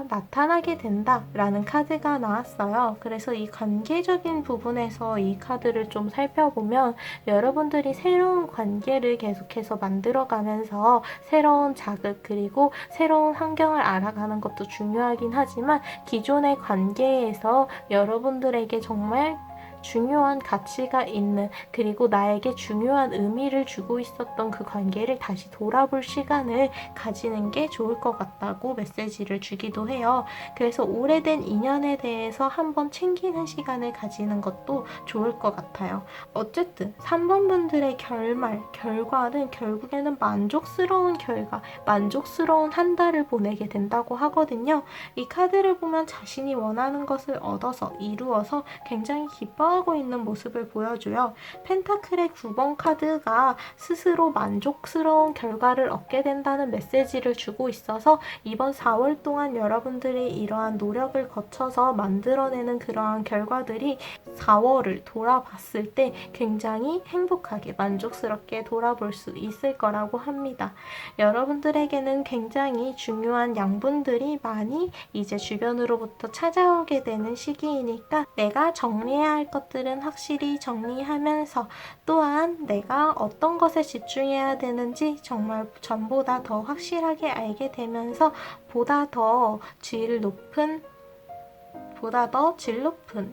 나타나게 된다라는 카드가 나왔어요. 그래서 이 관계적인 부분에서 이 카드를 좀 살펴보면 여러분들이 새로운 관계를 계속해서 만들어가면서 새로운 자극 그리고 새로운 환경을 알아가는 것도 중요하긴 하지만 기존의 관계에서 여러분들에게 정말 중요한 가치가 있는, 그리고 나에게 중요한 의미를 주고 있었던 그 관계를 다시 돌아볼 시간을 가지는 게 좋을 것 같다고 메시지를 주기도 해요. 그래서 오래된 인연에 대해서 한번 챙기는 시간을 가지는 것도 좋을 것 같아요. 어쨌든 3번 분들의 결과는 결국에는 만족스러운 결과, 만족스러운 한 달을 보내게 된다고 하거든요. 이 카드를 보면 자신이 원하는 것을 얻어서 이루어서 굉장히 기뻐하고 있는 모습을 보여줘요. 펜타클의 9번 카드가 스스로 만족스러운 결과를 얻게 된다는 메시지를 주고 있어서 이번 4월 동안 여러분들이 이러한 노력을 거쳐서 만들어내는 그러한 결과들이 4월을 돌아봤을 때 굉장히 행복하게 만족스럽게 돌아볼 수 있을 거라고 합니다. 여러분들에게는 굉장히 중요한 양분들이 많이 이제 주변으로부터 찾아오게 되는 시기이니까 내가 정리해야 할 것들은 확실히 정리하면서 또한 내가 어떤 것에 집중해야 되는지 정말 전보다 더 확실하게 알게 되면서 보다 더 질 높은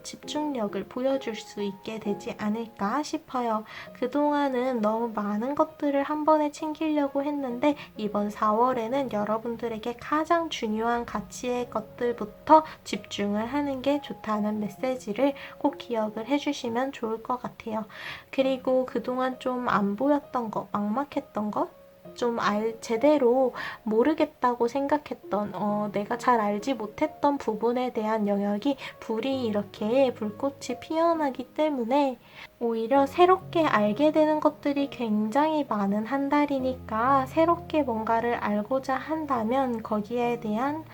집중력을 보여줄 수 있게 되지 않을까 싶어요. 그동안은 너무 많은 것들을 한 번에 챙기려고 했는데 이번 4월에는 여러분들에게 가장 중요한 가치의 것들부터 집중을 하는 게 좋다는 메시지를 꼭 기억을 해주시면 좋을 것 같아요. 그리고 그동안 좀 안 보였던 것, 막막했던 것, 좀 제대로 모르겠다고 생각했던 내가 잘 알지 못했던 부분에 대한 영역이 불이 이렇게 불꽃이 피어나기 때문에 오히려 새롭게 알게 되는 것들이 굉장히 많은 한 달이니까 새롭게 뭔가를 알고자 한다면 거기에 대한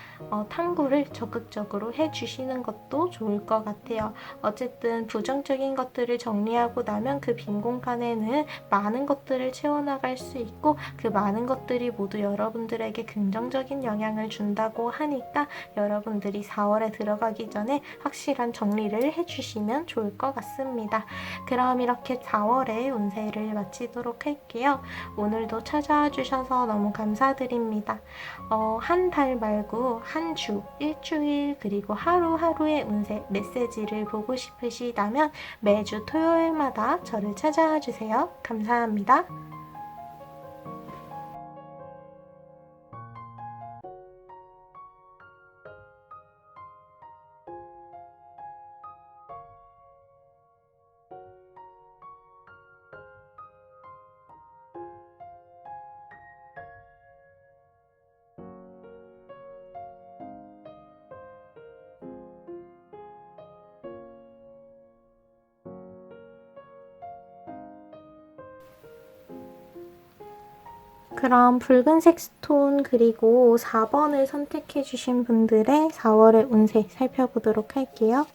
탐구를 적극적으로 해주시는 것도 좋을 것 같아요. 어쨌든 부정적인 것들을 정리하고 나면 그 빈 공간에는 많은 것들을 채워나갈 수 있고 그 많은 것들이 모두 여러분들에게 긍정적인 영향을 준다고 하니까 여러분들이 4월에 들어가기 전에 확실한 정리를 해주시면 좋을 것 같습니다. 그럼 이렇게 4월의 운세를 마치도록 할게요. 오늘도 찾아와 주셔서 너무 감사드립니다. 한 달 말고 한 주, 일주일 그리고 하루하루의 운세 메시지를 보고 싶으시다면 매주 토요일마다 저를 찾아와 주세요. 감사합니다. 그럼 붉은색 스톤 그리고 4번을 선택해 주신 분들의 4월의 운세 살펴보도록 할게요.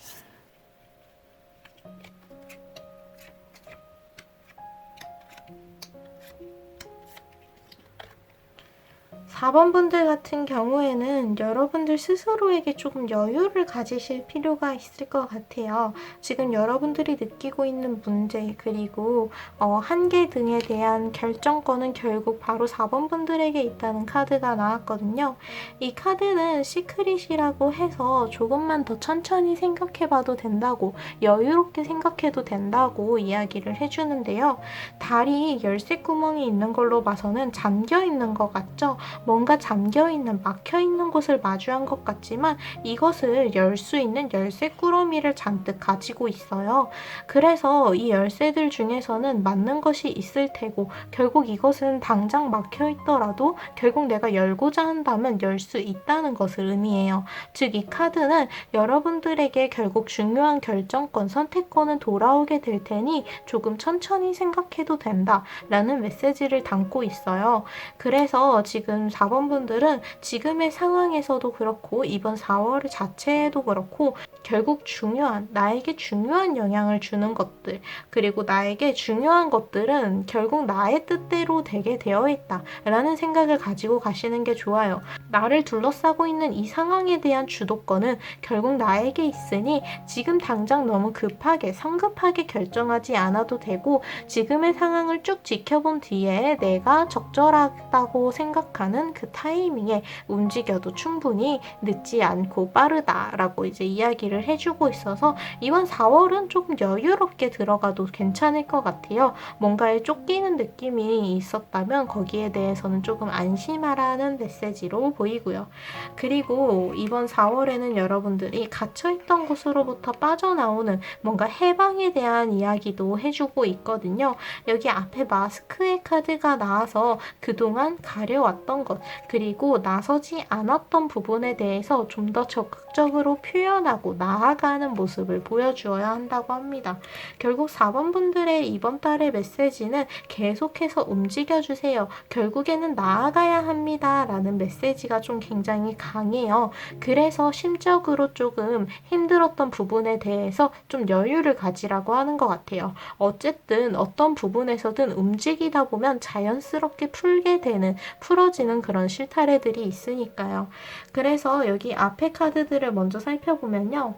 4번 분들 같은 경우에는 여러분들 스스로에게 조금 여유를 가지실 필요가 있을 것 같아요. 지금 여러분들이 느끼고 있는 문제 그리고 한계 등에 대한 결정권은 결국 바로 4번 분들에게 있다는 카드가 나왔거든요. 이 카드는 시크릿이라고 해서 조금만 더 천천히 생각해봐도 된다고, 여유롭게 생각해도 된다고 이야기를 해주는데요. 달이 열쇠 구멍이 있는 걸로 봐서는 잠겨 있는 것 같죠? 뭔가 잠겨있는, 막혀있는 곳을 마주한 것 같지만 이것을 열 수 있는 열쇠 꾸러미를 잔뜩 가지고 있어요. 그래서 이 열쇠들 중에서는 맞는 것이 있을 테고 결국 이것은 당장 막혀있더라도 결국 내가 열고자 한다면 열 수 있다는 것을 의미해요. 즉 이 카드는 여러분들에게 결국 중요한 결정권, 선택권은 돌아오게 될 테니 조금 천천히 생각해도 된다 라는 메시지를 담고 있어요. 그래서 지금 4번 분들은 지금의 상황에서도 그렇고 이번 4월 자체에도 그렇고 결국 나에게 중요한 영향을 주는 것들, 그리고 나에게 중요한 것들은 결국 나의 뜻대로 되게 되어 있다 라는 생각을 가지고 가시는 게 좋아요. 나를 둘러싸고 있는 이 상황에 대한 주도권은 결국 나에게 있으니 지금 당장 너무 급하게 성급하게 결정하지 않아도 되고 지금의 상황을 쭉 지켜본 뒤에 내가 적절하다고 생각하는 그 타이밍에 움직여도 충분히 늦지 않고 빠르다라고 이제 이야기를 해주고 있어서 이번 4월은 조금 여유롭게 들어가도 괜찮을 것 같아요. 뭔가에 쫓기는 느낌이 있었다면 거기에 대해서는 조금 안심하라는 메시지로 보이고요. 그리고 이번 4월에는 여러분들이 갇혀있던 곳으로부터 빠져나오는 뭔가 해방에 대한 이야기도 해주고 있거든요. 여기 앞에 마스크의 카드가 나와서 그동안 가려왔던 것, 그리고 나서지 않았던 부분에 대해서 좀 더 적극적으로 표현하고 나아가는 모습을 보여주어야 한다고 합니다. 결국 4번 분들의 이번 달의 메시지는 계속해서 움직여주세요. 결국에는 나아가야 합니다. 라는 메시지가 좀 굉장히 강해요. 그래서 심적으로 조금 힘들었던 부분에 대해서 좀 여유를 가지라고 하는 것 같아요. 어쨌든 어떤 부분에서든 움직이다 보면 자연스럽게 풀어지는 그런 실타래들이 있으니까요. 그래서 여기 앞에 카드들을 먼저 살펴보면요.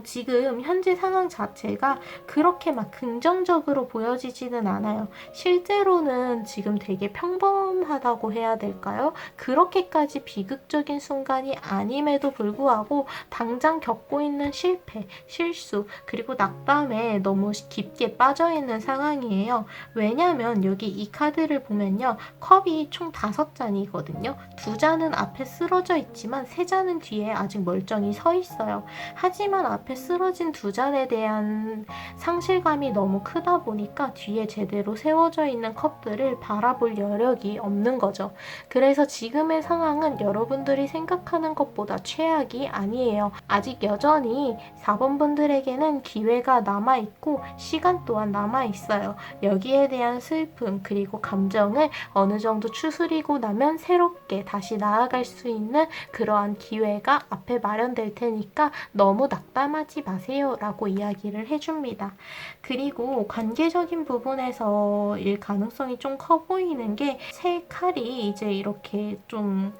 지금 현재 상황 자체가 그렇게 막 긍정적으로 보여지지는 않아요. 실제로는 지금 되게 평범하다고 해야 될까요? 그렇게까지 비극적인 순간이 아님에도 불구하고 당장 겪고 있는 실패, 실수, 그리고 낙담에 너무 깊게 빠져있는 상황이에요. 왜냐면 여기 이 카드를 보면요. 컵이 총 5잔이거든요. 2잔은 앞에 쓰러져 있지만 3잔은 뒤에 아직 멀쩡히 서 있어요. 하지만 앞에 쓰러진 2잔에 대한 상실감이 너무 크다 보니까 뒤에 제대로 세워져 있는 컵들을 바라볼 여력이 없는 거죠. 그래서 지금의 상황은 여러분들이 생각하는 것보다 최악이 아니에요. 아직 여전히 4번 분들에게는 기회가 남아있고 시간 또한 남아있어요. 여기에 대한 슬픔 그리고 감정을 어느 정도 추스리고 나면 새롭게 다시 나아갈 수 있는 그러한 기회가 앞에 마련될 테니까 너무 낙담하지 마세요 라고 이야기를 해줍니다. 그리고 관계적인 부분에서 일 가능성이 좀 커 보이는 게 새 칼이 이제 이렇게 좀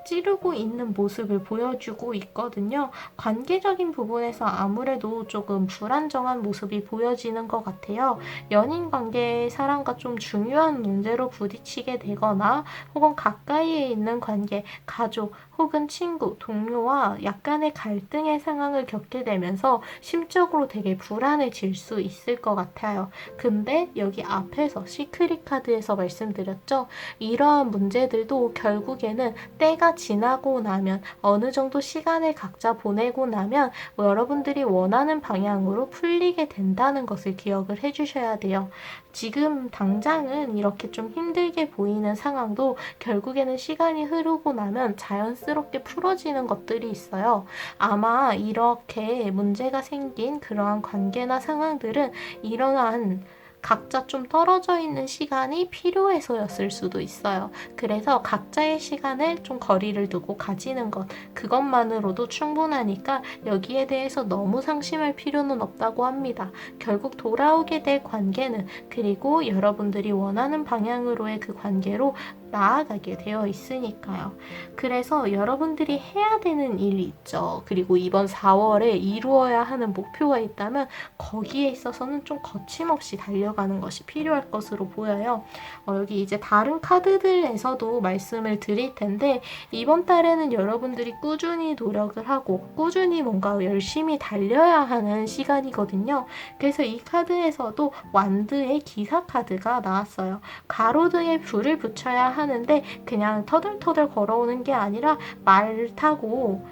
찌르고 있는 모습을 보여주고 있거든요. 관계적인 부분에서 아무래도 조금 불안정한 모습이 보여지는 것 같아요. 연인 관계의 사람과 좀 중요한 문제로 부딪히게 되거나 혹은 가까이에 있는 관계, 가족 혹은 친구, 동료와 약간의 갈등의 상황을 겪게 되면서 심적으로 되게 불안해질 수 있을 것 같아요. 근데 여기 앞에서 시크릿 카드에서 말씀드렸죠. 이러한 문제들도 결국에는 때가 지나고 나면 어느 정도 시간을 각자 보내고 나면 여러분들이 원하는 방향으로 풀리게 된다는 것을 기억을 해주셔야 돼요. 지금 당장은 이렇게 좀 힘들게 보이는 상황도 결국에는 시간이 흐르고 나면 자연스럽게 풀어지는 것들이 있어요. 아마 이렇게 문제가 생긴 그러한 관계나 상황들은 이러한 각자 좀 떨어져 있는 시간이 필요해서였을 수도 있어요. 그래서 각자의 시간을 좀 거리를 두고 가지는 것, 그것만으로도 충분하니까 여기에 대해서 너무 상심할 필요는 없다고 합니다. 결국 돌아오게 될 관계는 그리고 여러분들이 원하는 방향으로의 그 관계로 나아가게 되어 있으니까요. 그래서 여러분들이 해야 되는 일이 있죠. 그리고 이번 4월에 이루어야 하는 목표가 있다면 거기에 있어서는 좀 거침없이 달려가는 것이 필요할 것으로 보여요. 여기 이제 다른 카드들에서도 말씀을 드릴 텐데 이번 달에는 여러분들이 꾸준히 노력을 하고 꾸준히 뭔가 열심히 달려야 하는 시간이거든요. 그래서 이 카드에서도 완드의 기사 카드가 나왔어요. 가로등에 불을 붙여야 하는데 그냥 터덜터덜 걸어오는 게 아니라 말을 타고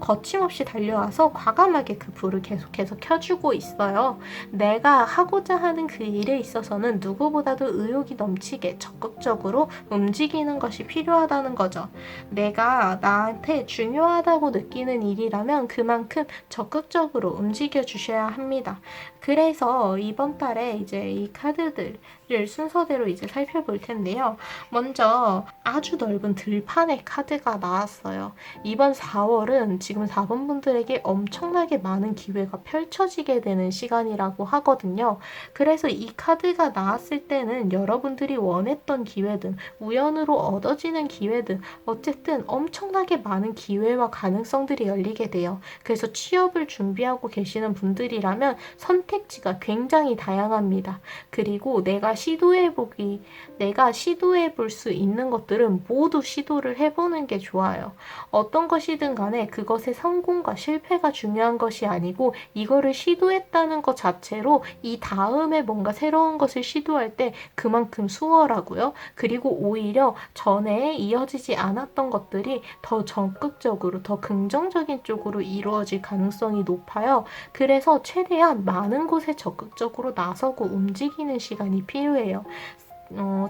거침없이 달려와서 과감하게 그 불을 계속해서 켜주고 있어요. 내가 하고자 하는 그 일에 있어서는 누구보다도 의욕이 넘치게 적극적으로 움직이는 것이 필요하다는 거죠. 내가 나한테 중요하다고 느끼는 일이라면 그만큼 적극적으로 움직여 주셔야 합니다. 그래서 이번 달에 이제 이 카드들을 순서대로 이제 살펴볼 텐데요. 먼저 아주 넓은 들판의 카드가 나왔어요. 이번 4월은 지금 4번 분들에게 엄청나게 많은 기회가 펼쳐지게 되는 시간이라고 하거든요. 그래서 이 카드가 나왔을 때는 여러분들이 원했던 기회든 우연으로 얻어지는 기회든 어쨌든 엄청나게 많은 기회와 가능성들이 열리게 돼요. 그래서 취업을 준비하고 계시는 분들이라면 선택지가 굉장히 다양합니다. 그리고 내가 시도해 볼 수 있는 것들은 모두 시도를 해보는 게 좋아요. 어떤 것이든 간에 그것의 성공과 실패가 중요한 것이 아니고 이거를 시도했다는 것 자체로 이 다음에 뭔가 새로운 것을 시도할 때 그만큼 수월하고요. 그리고 오히려 전에 이어지지 않았던 것들이 더 적극적으로, 더 긍정적인 쪽으로 이루어질 가능성이 높아요. 그래서 최대한 많은 곳에 적극적으로 나서고 움직이는 시간이 필요해요.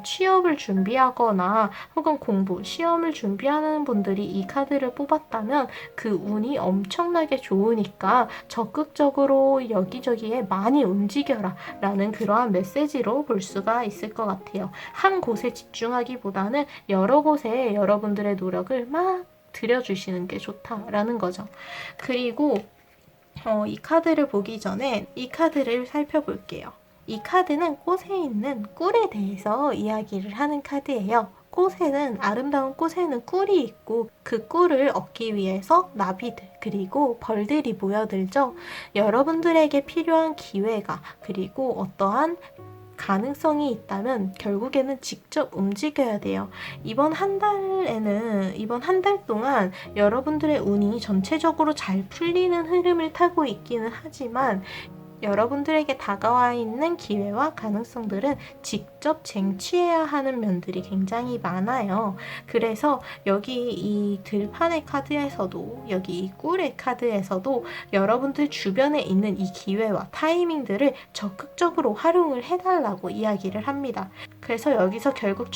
취업을 준비하거나 혹은 시험을 준비하는 분들이 이 카드를 뽑았다면 그 운이 엄청나게 좋으니까 적극적으로 여기저기에 많이 움직여라 라는 그러한 메시지로 볼 수가 있을 것 같아요. 한 곳에 집중하기보다는 여러 곳에 여러분들의 노력을 막 들여주시는 게 좋다라는 거죠. 그리고 이 카드를 보기 전에 이 카드를 살펴볼게요. 이 카드는 꽃에 있는 꿀에 대해서 이야기를 하는 카드예요. 아름다운 꽃에는 꿀이 있고 그 꿀을 얻기 위해서 나비들 그리고 벌들이 모여들죠. 여러분들에게 필요한 기회가 그리고 어떠한 가능성이 있다면 결국에는 직접 움직여야 돼요. 이번 한 달 동안 여러분들의 운이 전체적으로 잘 풀리는 흐름을 타고 있기는 하지만 여러분들에게 다가와 있는 기회와 가능성들은 직접 쟁취해야 하는 면들이 굉장히 많아요. 그래서 여기 이 들판의 카드에서도 여기 이 꿀의 카드에서도 여러분들 주변에 있는 이 기회와 타이밍들을 적극적으로 활용을 해달라고 이야기를 합니다. 그래서 여기서 결국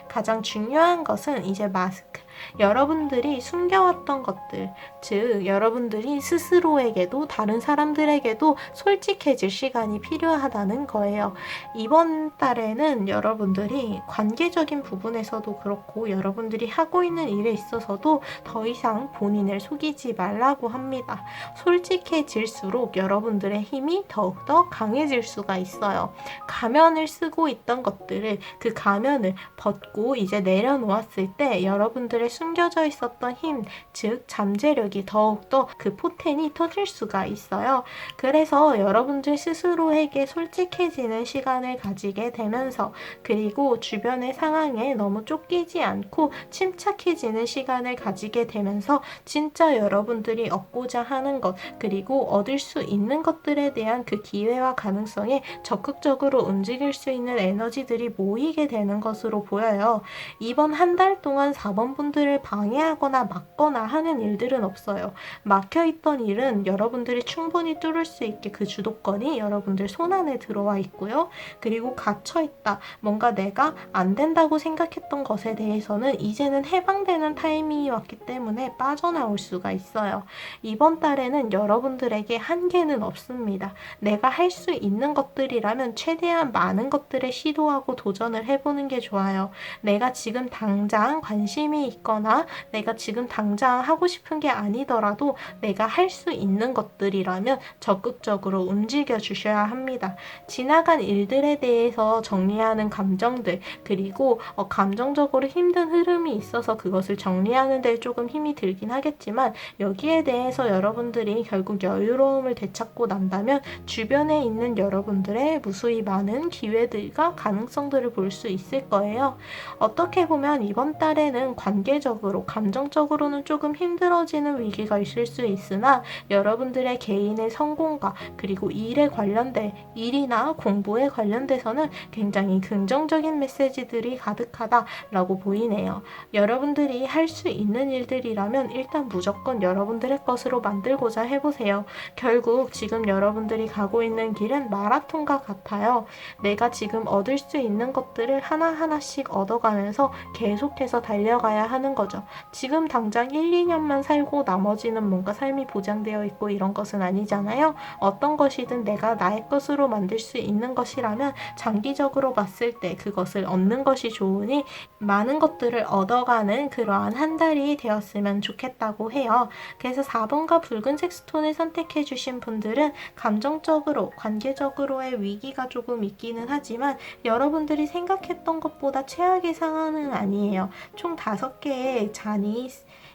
가장 중요한 것은 이제 마스크. 여러분들이 숨겨왔던 것들, 즉 여러분들이 스스로에게도 다른 사람들에게도 솔직해질 시간이 필요하다는 거예요. 이번 달에는 여러분들이 관계적인 부분에서도 그렇고 여러분들이 하고 있는 일에 있어서도 더 이상 본인을 속이지 말라고 합니다. 솔직해질수록 여러분들의 힘이 더욱더 강해질 수가 있어요. 가면을 쓰고 있던 것들을 그 가면을 벗고 이제 내려놓았을 때 여러분들의 숨겨져 있었던 힘, 즉 잠재력이 더욱더 그 포텐이 터질 수가 있어요. 그래서 여러분들 스스로에게 솔직해지는 시간을 가지게 되면서 그리고 주변의 상황에 너무 쫓기지 않고 침착해지는 시간을 가지게 되면서 진짜 여러분들이 얻고자 하는 것 그리고 얻을 수 있는 것들에 대한 그 기회와 가능성에 적극적으로 움직일 수 있는 에너지들이 모이게 되는 것으로 보여요. 이번 한 달 동안 4번 분들을 방해하거나 막거나 하는 일들은 없어요. 막혀있던 일은 여러분들이 충분히 뚫을 수 있게 그 주도권이 여러분들 손안에 들어와 있고요. 그리고 갇혀있다. 뭔가 내가 안 된다고 생각했던 것에 대해서는 이제는 해방되는 타이밍이 왔기 때문에 빠져나올 수가 있어요. 이번 달에는 여러분들에게 한계는 없습니다. 내가 할 수 있는 것들이라면 최대한 많은 것들에 시도하고 도전을 해보는 게 좋아요. 내가 지금 당장 관심이 있거나 내가 지금 당장 하고 싶은 게 아니더라도 내가 할 수 있는 것들이라면 적극적으로 움직여 주셔야 합니다. 지나간 일들에 대해서 정리하는 감정들 그리고 감정적으로 힘든 흐름이 있어서 그것을 정리하는 데 조금 힘이 들긴 하겠지만 여기에 대해서 여러분들이 결국 여유로움을 되찾고 난다면 주변에 있는 여러분들의 무수히 많은 기회들과 가능성들이 가능성들을 볼 수 있을 거예요. 어떻게 보면 이번 달에는 관계적으로, 감정적으로는 조금 힘들어지는 위기가 있을 수 있으나 여러분들의 개인의 성공과 그리고 일이나 공부에 관련돼서는 굉장히 긍정적인 메시지들이 가득하다라고 보이네요. 여러분들이 할 수 있는 일들이라면 일단 무조건 여러분들의 것으로 만들고자 해보세요. 결국 지금 여러분들이 가고 있는 길은 마라톤과 같아요. 내가 지금 얻을 수 있는 것들을 하나하나씩 얻어가면서 계속해서 달려가야 하는 거죠. 지금 당장 1, 2년만 살고 나머지는 뭔가 삶이 보장되어 있고 이런 것은 아니잖아요. 어떤 것이든 내가 나의 것으로 만들 수 있는 것이라면 장기적으로 봤을 때 그것을 얻는 것이 좋으니 많은 것들을 얻어가는 그러한 한 달이 되었으면 좋겠다고 해요. 그래서 4번과 붉은색 스톤을 선택해 주신 분들은 감정적으로, 관계적으로의 위기가 조금 있기는 하지만 여러분들이 생각했던 것보다 최악의 상황은 아니에요. 총 5개의 잔이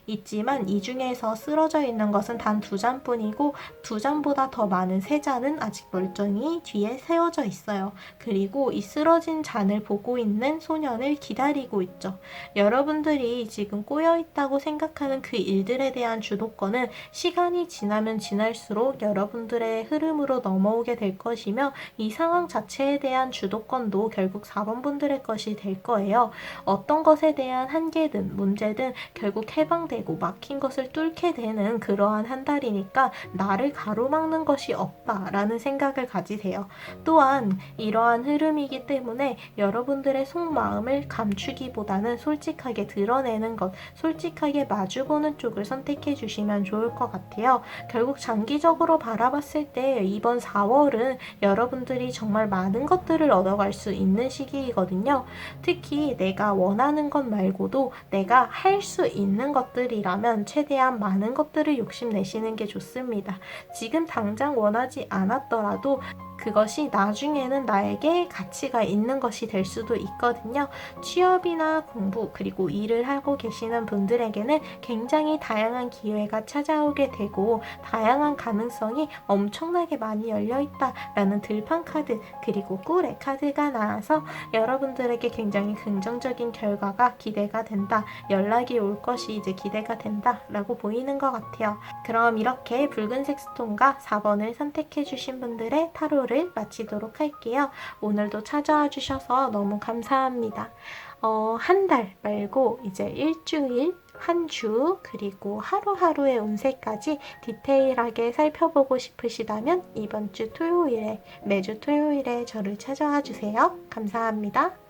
있지만 이 중에서 쓰러져 있는 것은 단 2잔뿐이고 2잔보다 더 많은 3잔은 아직 멀쩡히 뒤에 세워져 있어요. 그리고 이 쓰러진 잔을 보고 있는 소년을 기다리고 있죠. 여러분들이 지금 꼬여있다고 생각하는 그 일들에 대한 주도권은 시간이 지나면 지날수록 여러분들의 흐름으로 넘어오게 될 것이며 이 상황 자체에 대한 주도권도 결국 4번 분들의 것이 될 거예요. 어떤 것에 대한 한계든 문제든 결국 해방되고 막힌 것을 뚫게 되는 그러한 한 달이니까 나를 가로막는 것이 없다라는 생각을 가지세요. 또한 이러한 흐름이기 때문에 여러분들의 속마음을 감추기보다는 솔직하게 드러내는 것, 솔직하게 마주보는 쪽을 선택해 주시면 좋을 것 같아요. 결국 장기적으로 바라봤을 때 이번 4월은 여러분들이 정말 많은 것들을 얻어갈 수 있는 시기이거든요. 특히 내가 원하는 것 말고도 내가 할 수 있는 것들이라면 최대한 많은 것들을 욕심내시는 게 좋습니다. 지금 당장 원하지 않았더라도 그것이 나중에는 나에게 가치가 있는 것이 될 수도 있거든요. 취업이나 공부 그리고 일을 하고 계시는 분들에게는 굉장히 다양한 기회가 찾아오게 되고 다양한 가능성이 엄청나게 많이 열려있다라는 들판 카드 그리고 꿀의 카드가 나와서 여러분들에게 굉장히 긍정적인 결과가 기대가 된다. 연락이 올 것이 이제 기대가 된다 라고 보이는 것 같아요. 그럼 이렇게 붉은색 스톤과 4번을 선택해 주신 분들의 타로를 마치도록 할게요. 오늘도 찾아와 주셔서 너무 감사합니다. 한 달 말고 이제 일주일, 한 주, 그리고 하루하루의 운세까지 디테일하게 살펴보고 싶으시다면 이번 주 토요일에, 매주 토요일에 저를 찾아와 주세요. 감사합니다.